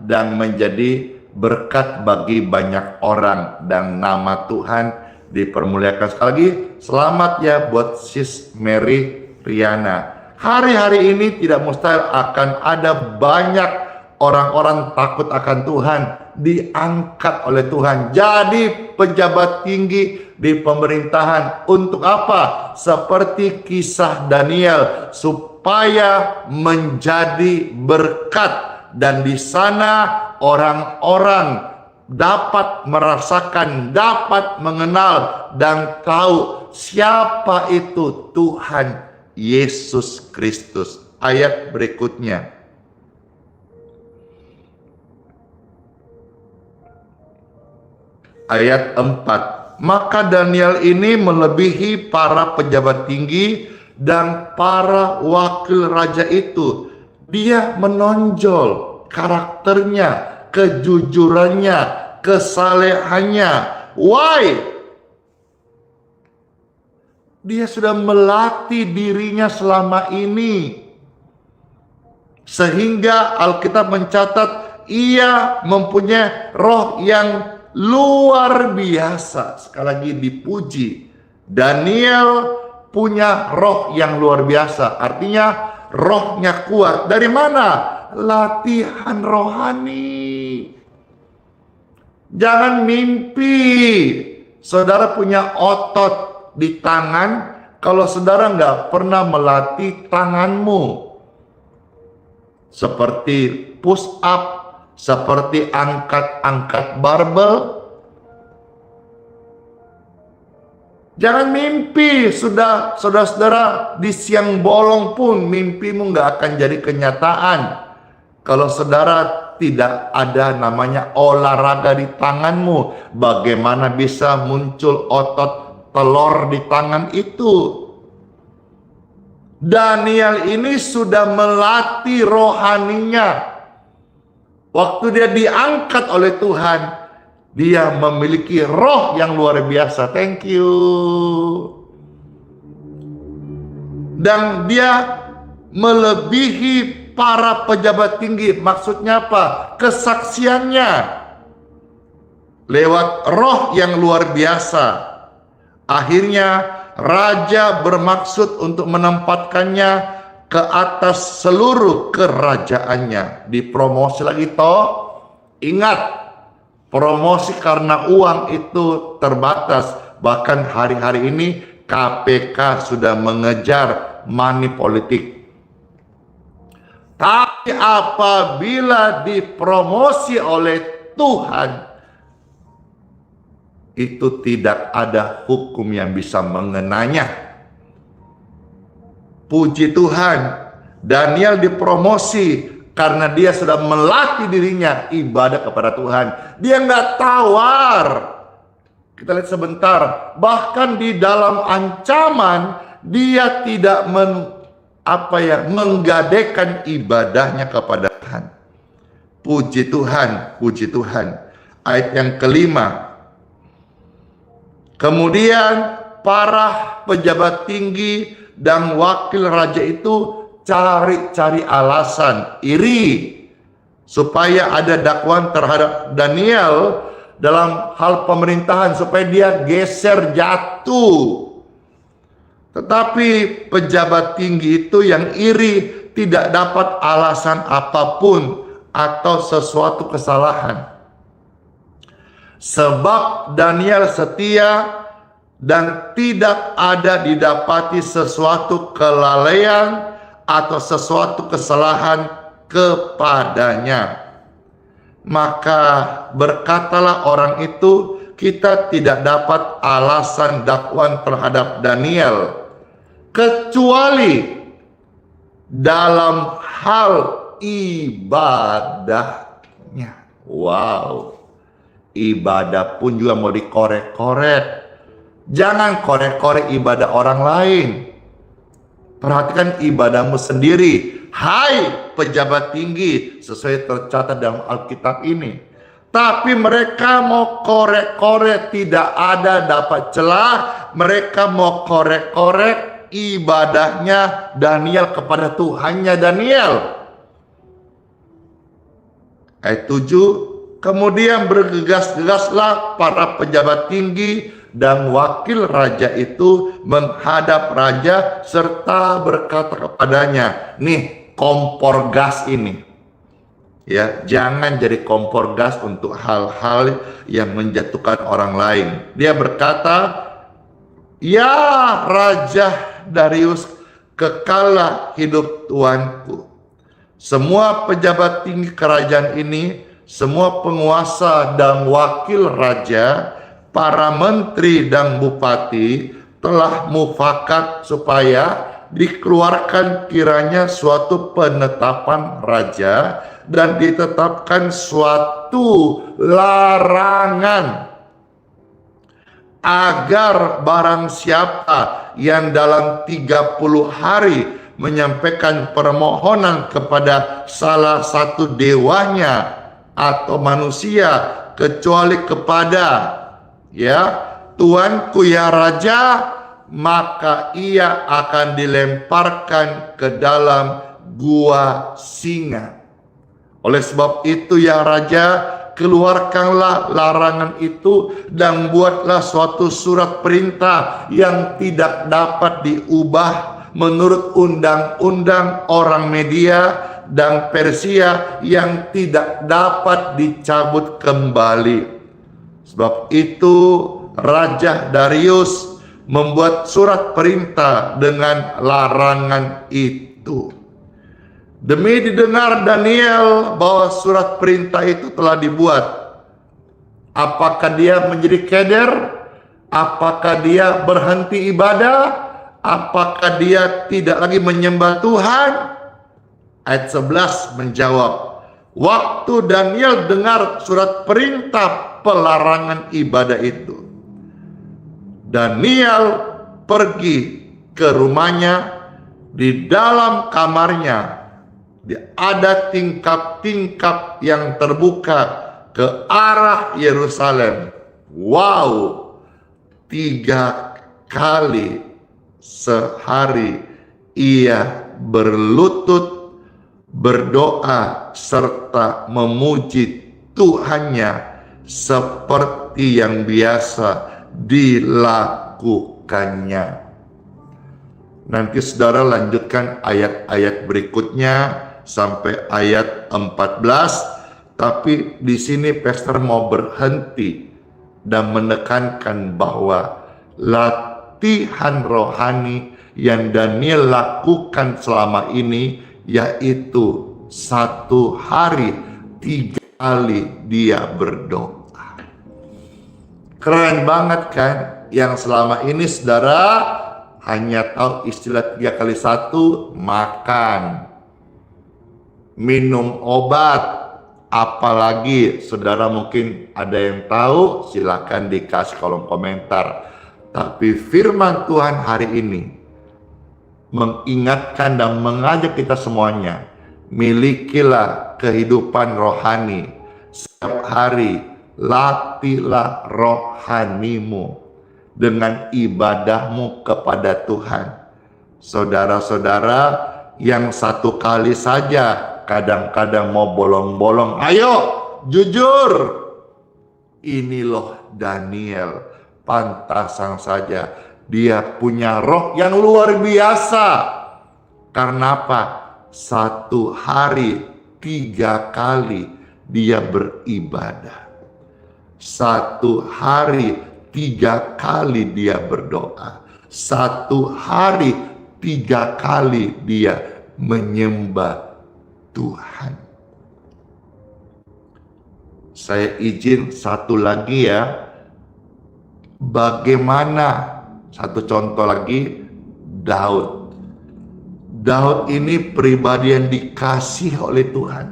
B: dan menjadi berkat bagi banyak orang dan nama Tuhan dipermuliakan. Sekali lagi, selamat ya buat Sis Mary Riana. Hari-hari ini tidak mustahil akan ada banyak orang-orang takut akan Tuhan, diangkat oleh Tuhan jadi pejabat tinggi di pemerintahan. Untuk apa? Seperti kisah Daniel, supaya menjadi berkat, dan di sana orang-orang dapat merasakan, dapat mengenal dan tahu siapa itu Tuhan Yesus Kristus. Ayat berikutnya. Ayat 4. Maka Daniel ini melebihi para pejabat tinggi dan para wakil raja itu. Dia menonjol karakternya, kejujurannya, kesalehannya. Why? Dia sudah melatih dirinya selama ini. Sehingga Alkitab mencatat ia mempunyai roh yang luar biasa. Sekali lagi dipuji. Daniel punya roh yang luar biasa. Artinya rohnya kuat. Dari mana? Latihan rohani. Jangan mimpi saudara punya otot di tangan kalau saudara nggak pernah melatih tanganmu. Seperti push up, seperti angkat-angkat barbel. Jangan mimpi sudah saudara-saudara di siang bolong pun mimpimu nggak akan jadi kenyataan. Kalau saudara tidak ada namanya olahraga di tanganmu, bagaimana bisa muncul otot telur di tangan itu? Daniel ini sudah melatih rohaninya. Waktu dia diangkat oleh Tuhan, dia memiliki roh yang luar biasa. Thank you. Dan dia melebihi para pejabat tinggi. Maksudnya apa? Kesaksiannya lewat roh yang luar biasa. Akhirnya raja bermaksud untuk menempatkannya ke atas seluruh kerajaannya. Dipromosi lagi toh. Ingat, promosi karena uang itu terbatas. Bahkan hari-hari ini KPK sudah mengejar money politik. Tapi apabila dipromosi oleh Tuhan, itu tidak ada hukum yang bisa mengenanya. Puji Tuhan, Daniel dipromosi karena dia sudah melatih dirinya ibadah kepada Tuhan. Dia nggak tawar. Kita lihat sebentar. Bahkan di dalam ancaman, dia tidak menggadaikan ibadahnya kepada Tuhan. Puji Tuhan, puji Tuhan. Ayat yang kelima. Kemudian para pejabat tinggi dan wakil raja itu cari-cari alasan iri supaya ada dakwaan terhadap Daniel dalam hal pemerintahan supaya dia geser jatuh. Tetapi pejabat tinggi itu yang iri tidak dapat alasan apapun atau sesuatu kesalahan. Sebab Daniel setia dan tidak ada didapati sesuatu kelalaian atau sesuatu kesalahan kepadanya. Maka berkatalah orang itu, kita tidak dapat alasan dakwaan terhadap Daniel kecuali dalam hal ibadahnya. Wow, ibadah pun juga mau dikorek-korek. Jangan korek-korek ibadah orang lain. Perhatikan ibadahmu sendiri. Hai pejabat tinggi, sesuai tercatat dalam Alkitab ini. Tapi mereka mau korek-korek, tidak ada dapat celah. Mereka mau korek-korek ibadahnya Daniel kepada Tuhannya Daniel. Ayat 7, kemudian bergegas-gegaslah para pejabat tinggi dan wakil raja itu menghadap raja serta berkata kepadanya, nih kompor gas ini, ya, jangan jadi kompor gas untuk hal-hal yang menjatuhkan orang lain. Dia berkata, ya Raja Darius, kekallah hidup tuanku. Semua pejabat tinggi kerajaan ini, semua penguasa dan wakil raja, para menteri dan bupati telah mufakat supaya dikeluarkan kiranya suatu penetapan raja dan ditetapkan suatu larangan agar barang siapa yang dalam 30 hari menyampaikan permohonan kepada salah satu dewanya atau manusia kecuali kepada Tuanku ya Raja, maka ia akan dilemparkan ke dalam gua singa. Oleh sebab itu ya Raja, keluarkanlah larangan itu dan buatlah suatu surat perintah yang tidak dapat diubah menurut undang-undang orang Media dan Persia yang tidak dapat dicabut kembali. Sebab itu Raja Darius membuat surat perintah dengan larangan itu. Demi didengar Daniel bahwa surat perintah itu telah dibuat, apakah dia menjadi keder? Apakah dia berhenti ibadah? Apakah dia tidak lagi menyembah Tuhan? Ayat 11 menjawab, waktu Daniel dengar surat perintah pelarangan ibadah itu, Daniel pergi ke rumahnya. Di dalam kamarnya ada tingkap-tingkap yang terbuka ke arah Yerusalem. Wow, 3 kali sehari ia berlutut berdoa serta memuji Tuhannya seperti yang biasa dilakukannya. Nanti saudara lanjutkan ayat-ayat berikutnya sampai ayat 14, tapi di sini pastor mau berhenti dan menekankan bahwa latihan rohani yang Daniel lakukan selama ini, yaitu 1 hari 3 kali dia berdoa. Keren banget kan? Yang selama ini saudara hanya tahu istilah 3 kali 1, makan, minum obat. Apalagi saudara mungkin ada yang tahu, silakan dikasih kolom komentar. Tapi firman Tuhan hari ini mengingatkan dan mengajak kita semuanya, milikilah kehidupan rohani. Setiap hari latihlah rohanimu dengan ibadahmu kepada Tuhan. Saudara-saudara yang 1 kali saja kadang-kadang mau bolong-bolong, ayo jujur. Ini loh Daniel, pantasan saja dia punya roh yang luar biasa. Karena apa? 1 hari 3 kali dia beribadah. 1 hari 3 kali dia berdoa. 1 hari 3 kali dia menyembah Tuhan. Saya izin satu lagi ya. Bagaimana, satu contoh lagi, Daud. Daud ini pribadi yang dikasih oleh Tuhan.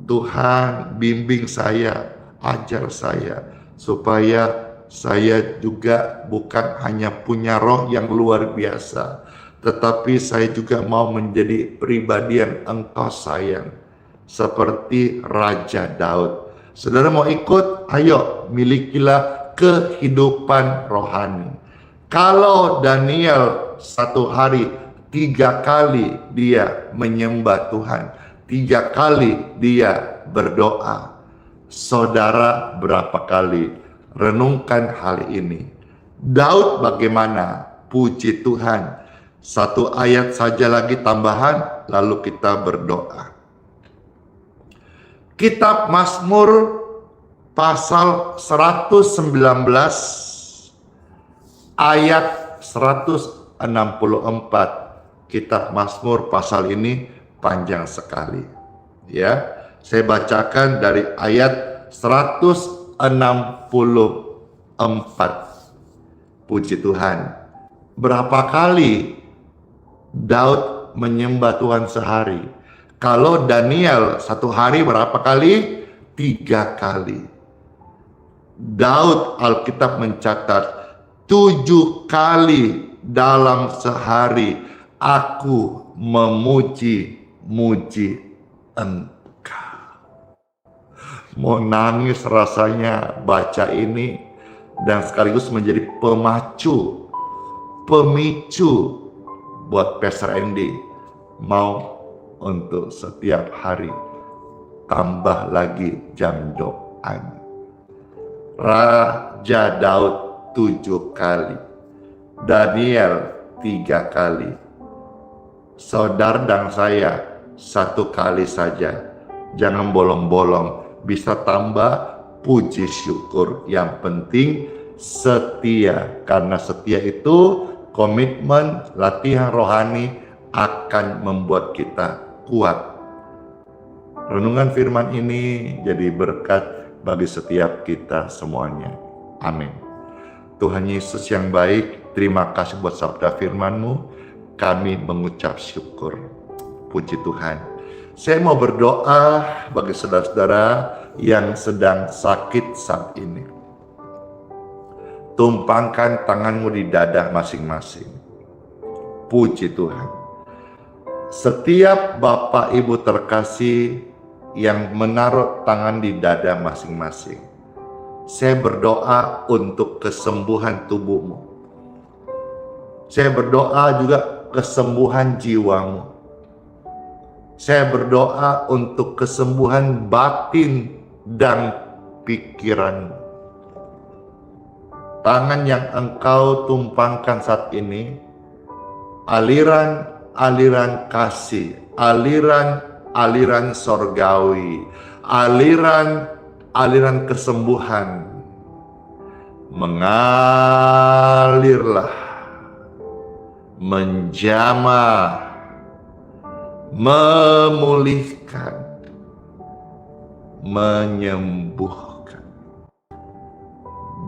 B: Tuhan bimbing saya, ajar saya, supaya saya juga bukan hanya punya roh yang luar biasa, tetapi saya juga mau menjadi pribadi yang Engkau sayang, seperti Raja Daud. Saudara mau ikut? Ayo, milikilah kehidupan rohani. Kalau Daniel 1 hari 3 kali dia menyembah Tuhan, 3 kali dia berdoa, saudara berapa kali? Renungkan hal ini. Daud bagaimana? Puji Tuhan. 1 ayat saja lagi tambahan, lalu kita berdoa. Kitab Mazmur pasal 119 ayat 164. Kitab Mazmur pasal ini panjang sekali. Ya, saya bacakan dari ayat 164. Puji Tuhan. Berapa kali Daud menyembah Tuhan sehari? Kalau Daniel 1 hari berapa kali? 3 kali. Daud, Alkitab mencatat 7 kali dalam sehari aku memuji-muji Engkau. Mau nangis rasanya baca ini, dan sekaligus menjadi pemicu buat Pastor Andy mau untuk setiap hari tambah lagi jam doanya. Raja Daud 7 kali, Daniel 3 kali, saudara dan saya 1 kali saja. Jangan bolong-bolong, bisa tambah, puji syukur. Yang penting setia, karena setia itu komitmen, latihan rohani akan membuat kita kuat. Renungan firman ini jadi berkat bagi setiap kita semuanya. Amin. Tuhan Yesus yang baik, terima kasih buat sabda firman-Mu. Kami mengucap syukur. Puji Tuhan. Saya mau berdoa bagi saudara-saudara yang sedang sakit saat ini. Tumpangkan tanganmu di dada masing-masing. Puji Tuhan. Setiap Bapak Ibu terkasih yang menaruh tangan di dada masing-masing, saya berdoa untuk kesembuhan tubuhmu. Saya berdoa juga kesembuhan jiwamu. Saya berdoa untuk kesembuhan batin dan pikiranmu. Tangan yang engkau tumpangkan saat ini, aliran kasih, aliran sorgawi, aliran kesembuhan mengalirlah, menjamah, memulihkan, menyembuhkan.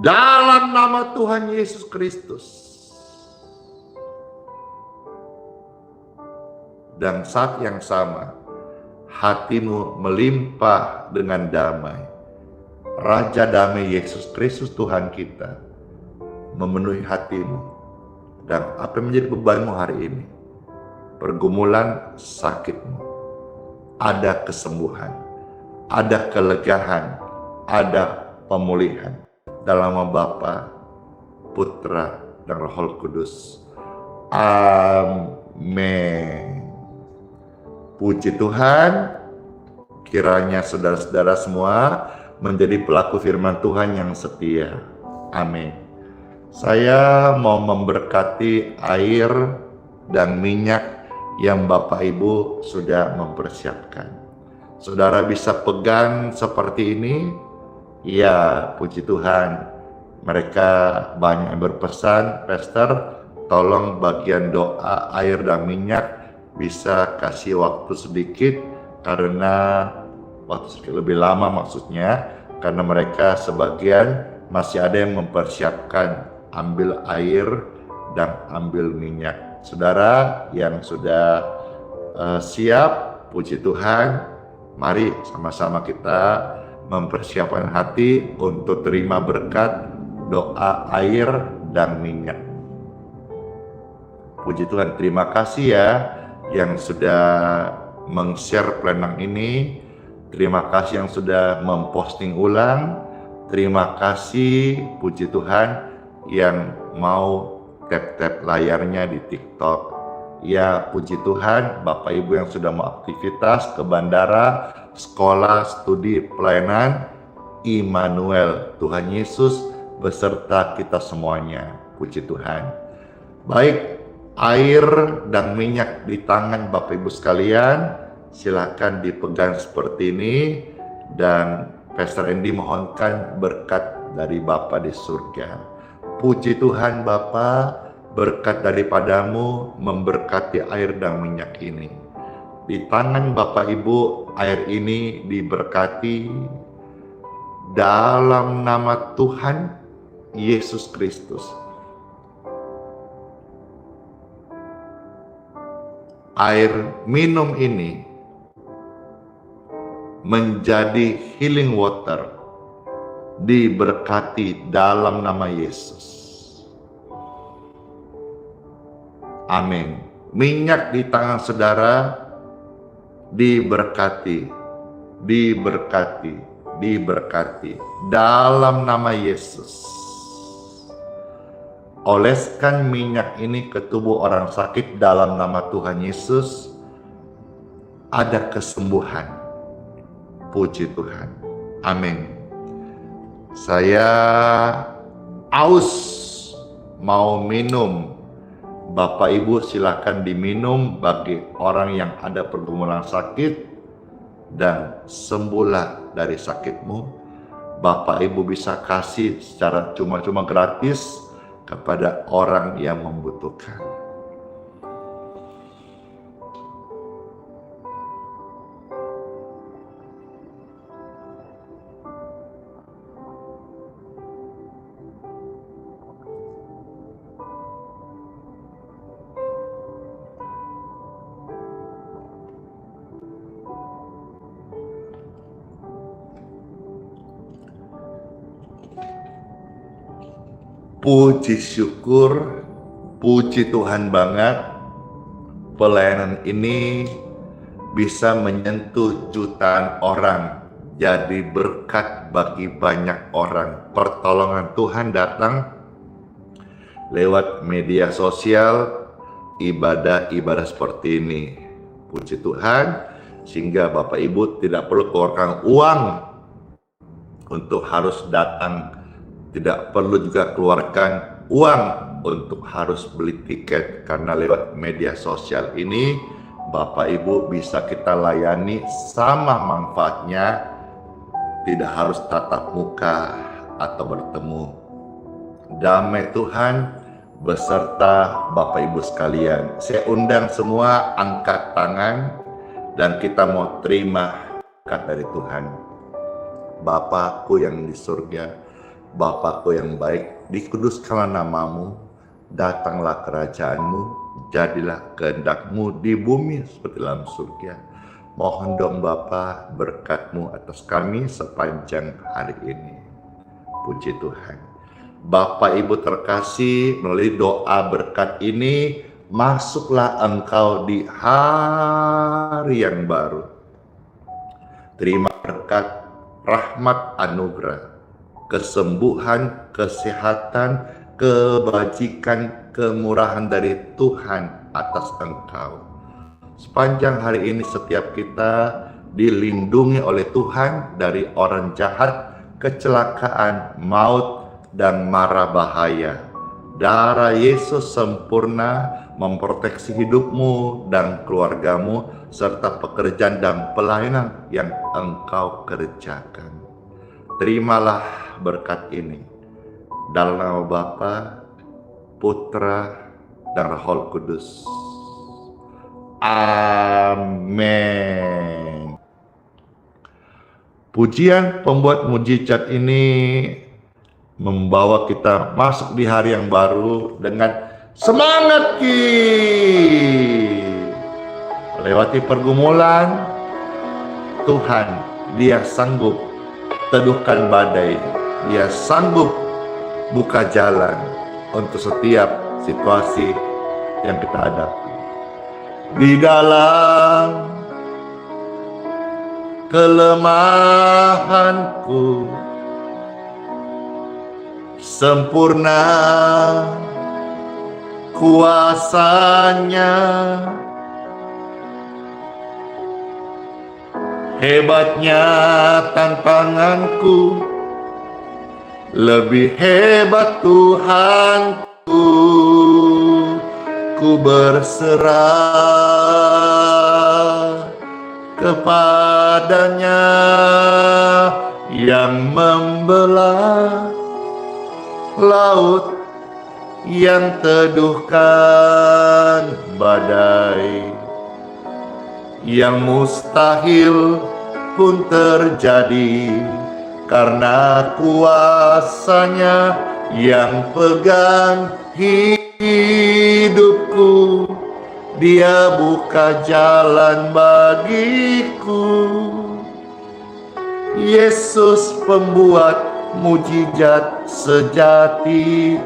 B: Dalam nama Tuhan Yesus Kristus. Dan saat yang sama, hatimu melimpah dengan damai. Raja damai Yesus Kristus Tuhan kita memenuhi hatimu. Dan apa yang menjadi bebanmu hari ini? Pergumulan sakitmu, ada kesembuhan, ada kelegaan, ada pemulihan. Dalam nama Bapa, Putra, dan Roh Kudus. Amin. Puji Tuhan, kiranya saudara-saudara semua menjadi pelaku firman Tuhan yang setia. Amin. Saya mau memberkati air dan minyak yang Bapak Ibu sudah mempersiapkan. Saudara bisa pegang seperti ini. Ya, puji Tuhan. Mereka banyak yang berpesan, Pastor, tolong bagian doa air dan minyak bisa kasih waktu sedikit, karena waktu sedikit lebih lama maksudnya, karena mereka sebagian masih ada yang mempersiapkan ambil air dan ambil minyak. Saudara yang sudah siap, puji Tuhan, mari sama-sama kita mempersiapkan hati untuk terima berkat doa air dan minyak. Puji Tuhan, terima kasih ya yang sudah meng-share plenang ini. Terima kasih yang sudah memposting ulang. Terima kasih, puji Tuhan, yang mau tap-tap layarnya di TikTok. Ya, puji Tuhan, Bapak Ibu yang sudah mau aktivitas ke bandara, sekolah, studi, pelayanan, Immanuel, Tuhan Yesus beserta kita semuanya. Puji Tuhan. Baik, air dan minyak di tangan Bapak Ibu sekalian, silakan dipegang seperti ini, dan Pastor Andy mohonkan berkat dari Bapa di surga. Puji Tuhan Bapa, berkat daripadamu memberkati air dan minyak ini. Di tangan Bapak Ibu, air ini diberkati dalam nama Tuhan Yesus Kristus. Air minum ini menjadi healing water, diberkati dalam nama Yesus. Amin. Minyak di tangan saudara diberkati, diberkati, diberkati dalam nama Yesus. Oleskan minyak ini ke tubuh orang sakit dalam nama Tuhan Yesus. Ada kesembuhan. Puji Tuhan. Amin. Saya aus mau minum. Bapak Ibu silakan diminum bagi orang yang ada pergumulan sakit dan sembuhlah dari sakitmu. Bapak Ibu bisa kasih secara cuma-cuma gratis kepada orang yang membutuhkan. Puji syukur, puji Tuhan banget, pelayanan ini bisa menyentuh jutaan orang, jadi berkat bagi banyak orang. Pertolongan Tuhan datang lewat media sosial, ibadah-ibadah seperti ini. Puji Tuhan, sehingga Bapak Ibu tidak perlu keluarkan uang untuk harus datang. Tidak perlu juga keluarkan uang untuk harus beli tiket, karena lewat media sosial ini Bapak Ibu bisa kita layani sama manfaatnya, tidak harus tatap muka atau bertemu. Damai Tuhan beserta Bapak Ibu sekalian. Saya undang semua angkat tangan dan kita mau terima berkat dari Tuhan. Bapakku yang di surga, Bapakku yang baik, dikuduskanlah namamu, datanglah kerajaanmu, jadilah kehendakmu di bumi seperti dalam surga. Mohon dong Bapa berkatmu atas kami sepanjang hari ini. Puji Tuhan. Bapak Ibu terkasih, melalui doa berkat ini, masuklah engkau di hari yang baru. Terima berkat, rahmat, anugerah, kesembuhan, kesehatan, kebajikan, kemurahan dari Tuhan atas engkau. Sepanjang hari ini setiap kita dilindungi oleh Tuhan dari orang jahat, kecelakaan, maut, dan mara bahaya. Darah Yesus sempurna memproteksi hidupmu dan keluargamu serta pekerjaan dan pelayanan yang engkau kerjakan. Terimalah berkat ini dalam nama Bapa, Putra, dan Roh Kudus. Amin. Pujian pembuat mujizat ini membawa kita masuk di hari yang baru dengan semangat lewati pergumulan. Tuhan, Dia sanggup teduhkan badai, Dia sanggup buka jalan untuk setiap situasi yang kita hadapi. Di dalam kelemahanku sempurna kuasanya, hebatnya tantanganku, lebih hebat Tuhanku. Ku berserah kepadanya yang membelah laut, yang teduhkan badai, yang mustahil pun terjadi karena kuasanya yang pegang hidupku. Dia buka jalan bagiku. Yesus pembuat mujizat sejati,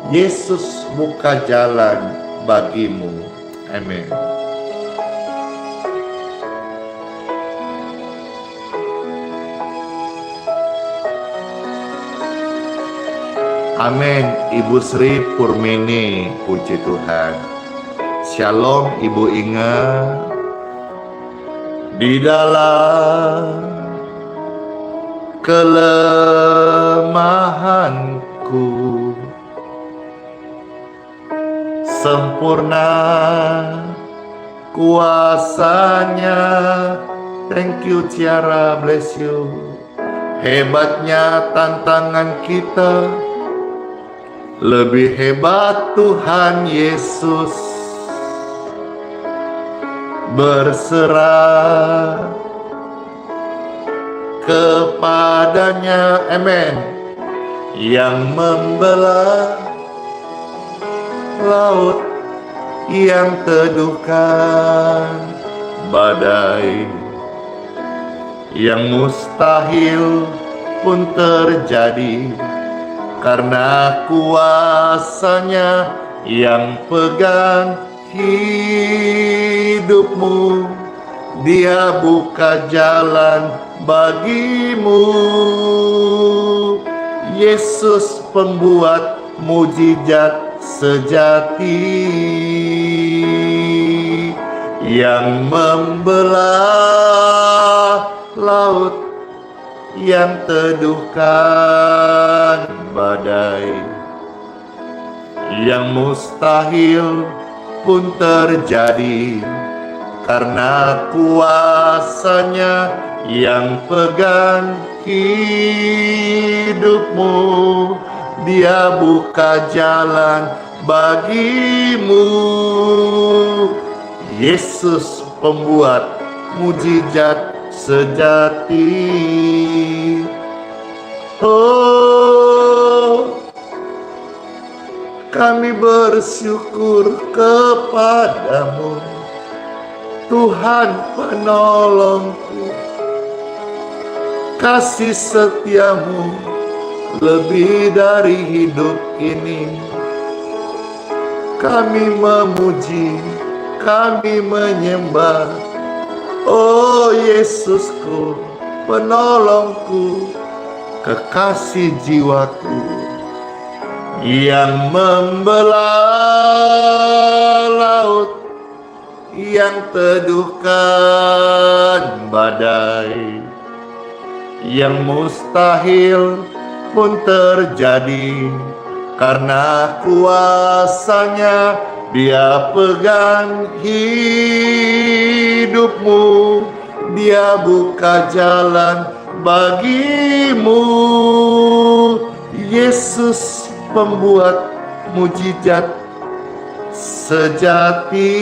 B: Yesus buka jalan bagimu. Amin. Amin. Ibu Sri Purmini, puji Tuhan. Shalom Ibu Inga. Di dalam kelemahanku sempurna kuasanya. Thank you Tiara, bless you. Hebatnya tantangan kita, lebih hebat Tuhan Yesus. Berserah kepadanya, amin. Yang membelah laut, yang teduhkan badai, yang mustahil pun terjadi karena kuasanya. Yang pegang hidupmu, Dia buka jalan bagimu. Yesus pembuat mujizat sejati, yang membelah laut, yang teduhkan badai, yang mustahil pun terjadi karena kuasanya. Yang pegang hidupmu, Dia buka jalan bagimu. Yesus pembuat mujizat sejati. Oh, kami bersyukur kepadamu, Tuhan penolongku. Kasih setiamu lebih dari hidup ini. Kami memuji, kami menyembah. Oh Yesusku, penolongku, kekasih jiwaku, yang membelah laut, yang teduhkan badai, yang mustahil pun terjadi karena kuasanya. Dia pegang hidupmu, Dia buka jalan bagimu. Yesus pembuat mujizat sejati.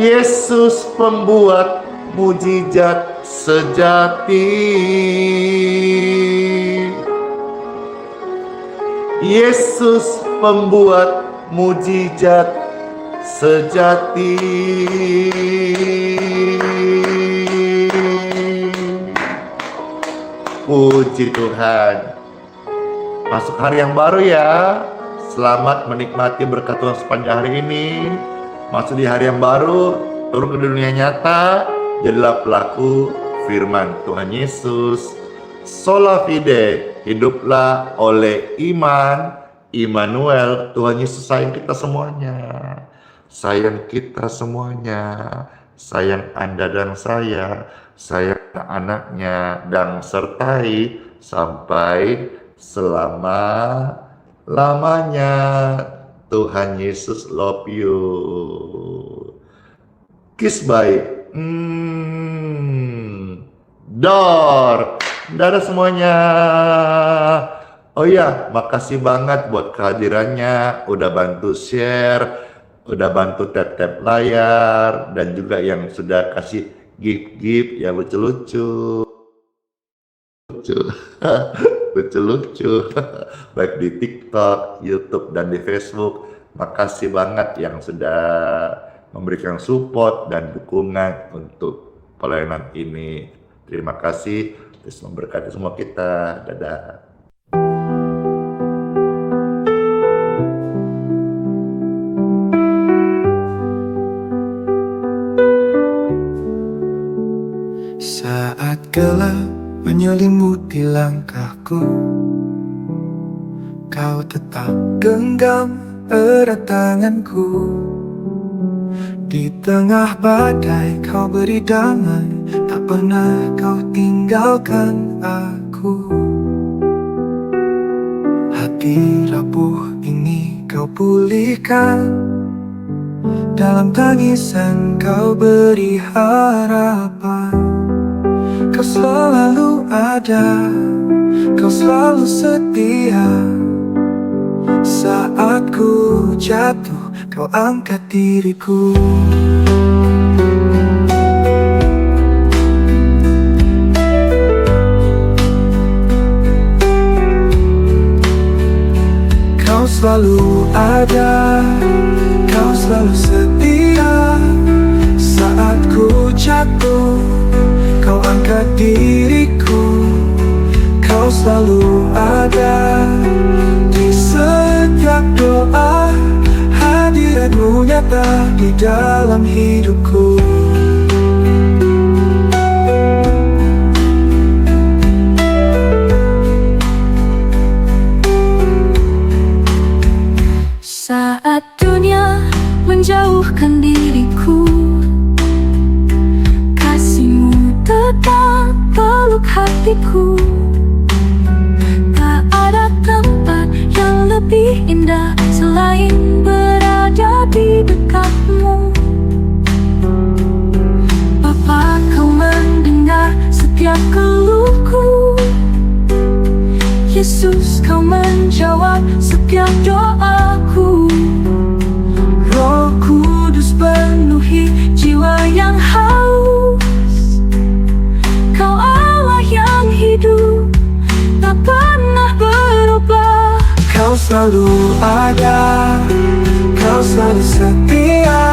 B: Yesus pembuat mujizat sejati. Yesus pembuat mujizat sejati. Puji Tuhan. Masuk hari yang baru ya. Selamat menikmati berkat Tuhan sepanjang hari ini. Masuk di hari yang baru, turun ke dunia nyata, jadilah pelaku firman Tuhan Yesus. Sola fide, hiduplah oleh iman. Immanuel, Tuhan Yesus sayang kita semuanya. Sayang kita semuanya. Sayang Anda dan saya. Sayang anaknya dan sertai sampai selama-lamanya. Tuhan Yesus love you. Kiss bye. Dor. Dadah semuanya. Oh ya, makasih banget buat kehadirannya. Udah bantu share, udah bantu tap-tap layar, dan juga yang sudah kasih gift-gift yang lucu-lucu. Lucu-lucu. Baik di TikTok, YouTube, dan di Facebook. Makasih banget yang sudah memberikan support dan dukungan untuk pelayanan ini. Terima kasih. Terus memberkati semua kita. Dadah.
C: Saat gelap menyelimuti langkahku. Kau tetap genggam erat tanganku. Di tengah badai kau beri damai, tak pernah kau tinggalkan aku. Hati rapuh ini kau pulihkan, dalam tangisan kau beri harapan. Kau selalu ada, kau selalu setia. Saat ku jatuh, kau angkat diriku. Kau selalu ada, kau selalu setia. Saat ku jatuh, kau angkat diriku. Kau selalu ada di setiap doa. Hadiratmu nyata di dalam hidupku.
D: Saat dunia menjauhkan diriku, kasih-Mu tetap peluk hatiku. Tak ada tempat yang lebih indah selain berada di dekat-Mu. Bapa, Kau mendengar setiap keluhku. Yesus, Kau menjawab setiap doaku. Roh Kudus penuhi jiwa yang haus. Kau Allah yang hidup, tak pernah berubah.
C: Kau selalu ada, kau selalu setia.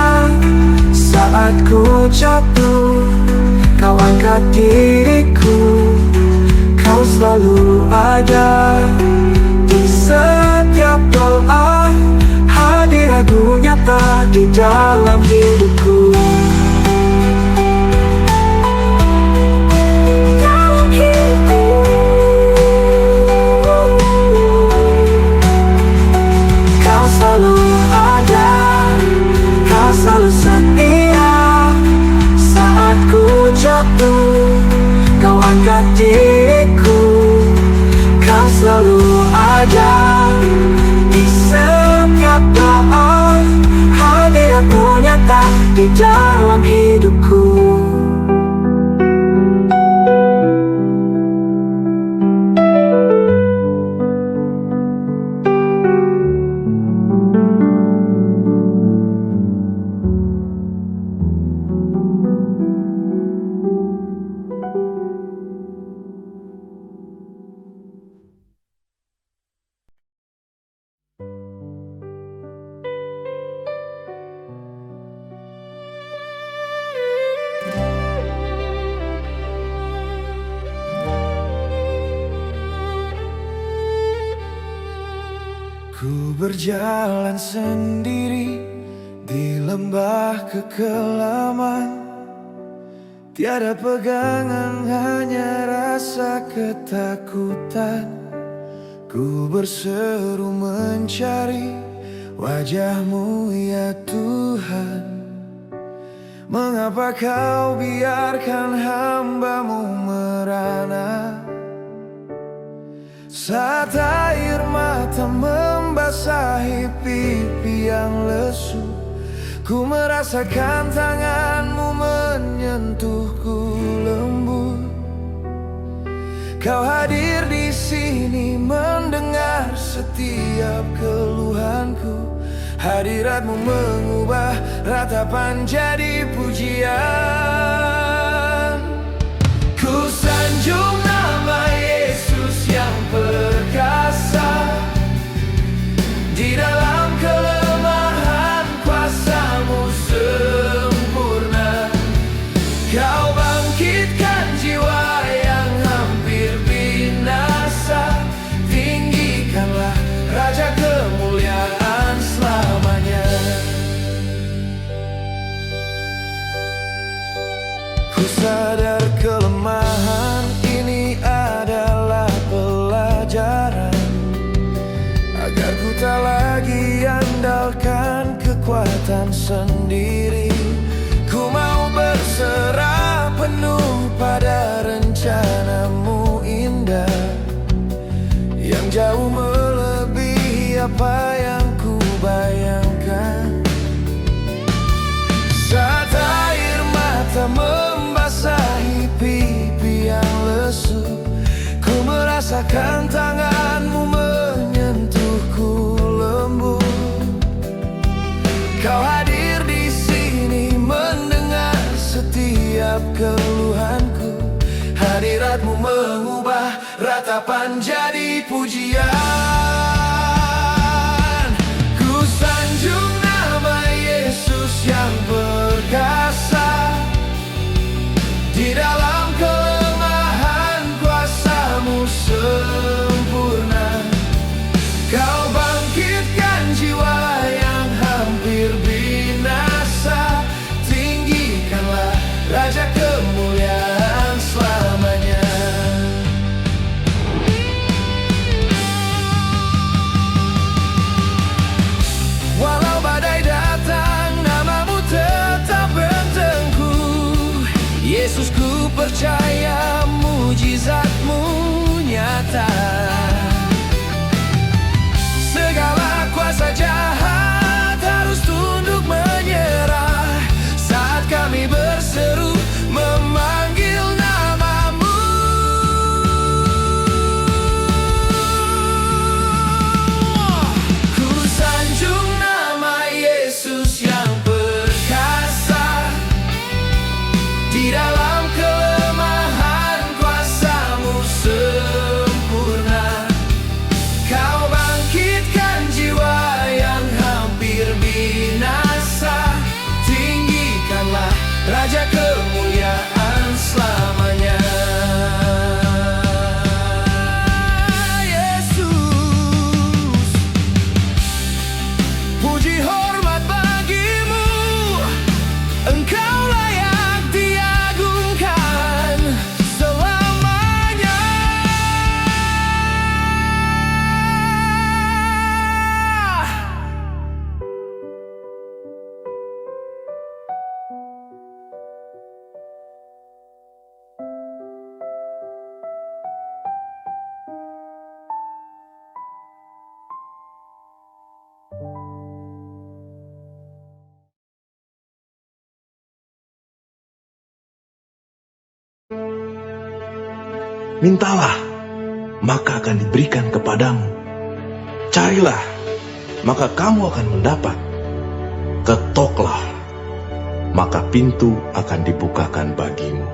C: Saat ku jatuh, kau angkat diriku. Kau selalu ada di setiap doa. Hadirat-Mu nyata di dalam hidupku. Dalam hidupku. Kau selalu ada, kau selalu setia. Saat ku jatuh, kau angkat diriku. Kau selalu ada di setiap doa. Hadirat-Mu nyata di dalam hidupku. Ku berjalan sendiri di lembah kekelaman. Tiada pegangan, hanya rasa ketakutan. Ku berseru mencari wajah-Mu ya Tuhan. Mengapa Kau biarkan hamba-Mu merana? Saat air mata membasahi pipi yang lesu, ku merasakan tangan-Mu menyentuhku lembut. Kau hadir di sini mendengar setiap keluhanku. Hadirat-Mu mengubah ratapan jadi pujian. Ku sanjung nama Yesus yang perkasa. Di dalam kelemahan kuasa-Mu sempurna. Kau bangkitkan jiwa yang hampir binasa. Tinggikanlah Raja kemuliaan selamanya. Ku sadar kelemahan ini sendiri. Ku mau berserah penuh pada rencanamu indah, yang jauh melebihi apa yang ku bayangkan. Saat air mata membasahi pipi yang lesu, ku merasakan tanganmu menyentuhku lembut. Kau hadir di sini mendengar setiap keluhanku. Hadiratmu mengubah ratapan jadi pujian. Ku sanjung nama Yesus yang perkasa. Di dalam kelemahan kuasa-Mu sempurna. Kau bangkitkan jiwa yang hampir binasa. Tinggikanlah Raja kemuliaan selamanya. Walau badai datang, nama-Mu tetap bentengku. Yesus, ku percaya mujizat-Mu nyata. Segala kuasa jahat harus tunduk menyerah saat kami berseru memanggil nama-Mu. Ku sanjung nama Yesus yang perkasa. Di dalam kelemahan kuasa-Mu sempurna. Kau bangkitkan jiwa yang hampir binasa. Tinggikanlah Raja kemuliaan selamanya. Yesus, puji hormat bagi-Mu. Engkau layak diagungkan selamanya.
A: Mintalah, maka akan diberikan kepadamu. Carilah, maka kamu akan mendapat. Ketoklah, maka pintu akan dibukakan bagimu.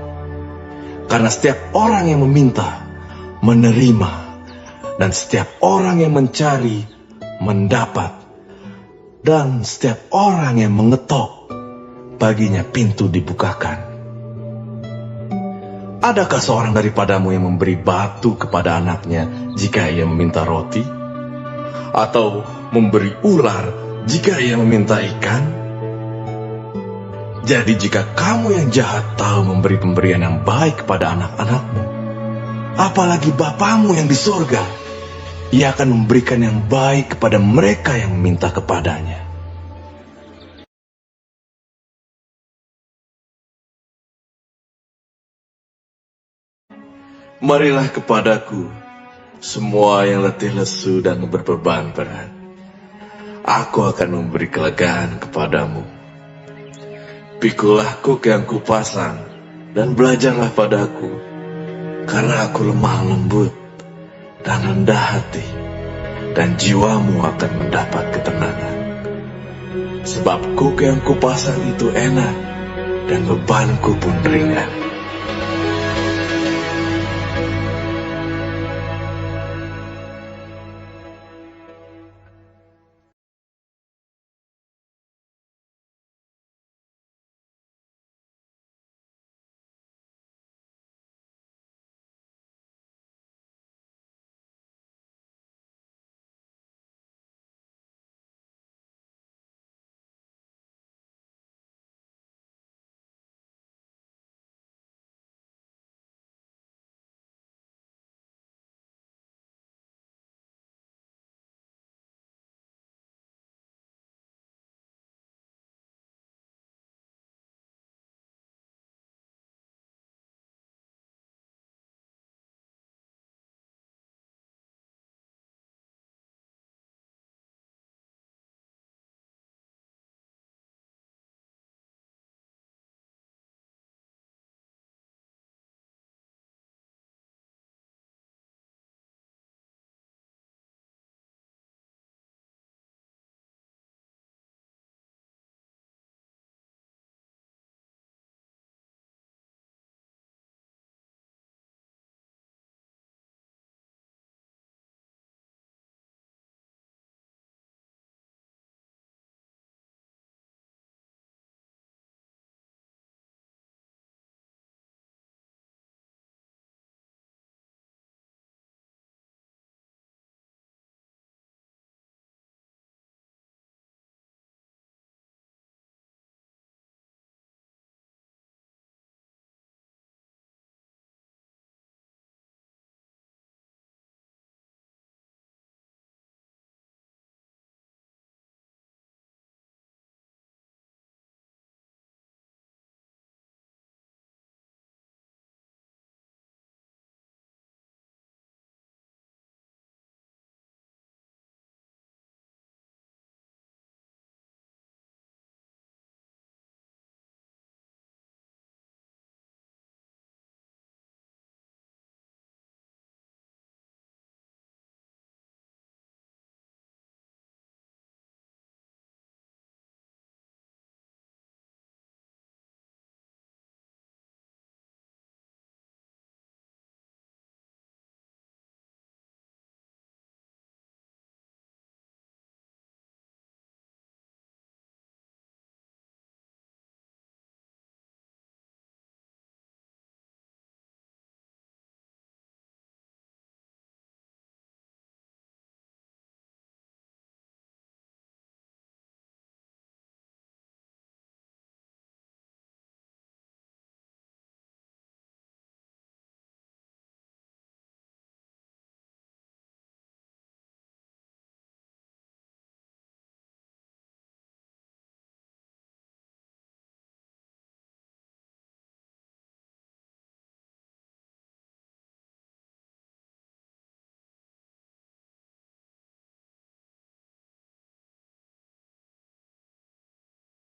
A: Karena setiap orang yang meminta, menerima, dan setiap orang yang mencari, mendapat. Dan setiap orang yang mengetok, baginya pintu dibukakan. Adakah seorang daripadamu yang memberi batu kepada anaknya jika ia meminta roti? Atau memberi ular jika ia meminta ikan? Jadi jika kamu yang jahat tahu memberi pemberian yang baik kepada anak-anakmu, apalagi Bapamu yang di surga, Ia akan memberikan yang baik kepada mereka yang meminta kepadanya. Marilah kepadaku, semua yang letih lesu dan berbeban berat. Aku akan memberi kelegaan kepadamu. Pikulah kuk yang kupasang, dan belajarlah padaku, karena aku lemah lembut dan rendah hati, dan jiwamu akan mendapat ketenangan. Sebab kuk yang kupasang itu enak, dan bebanku pun ringan.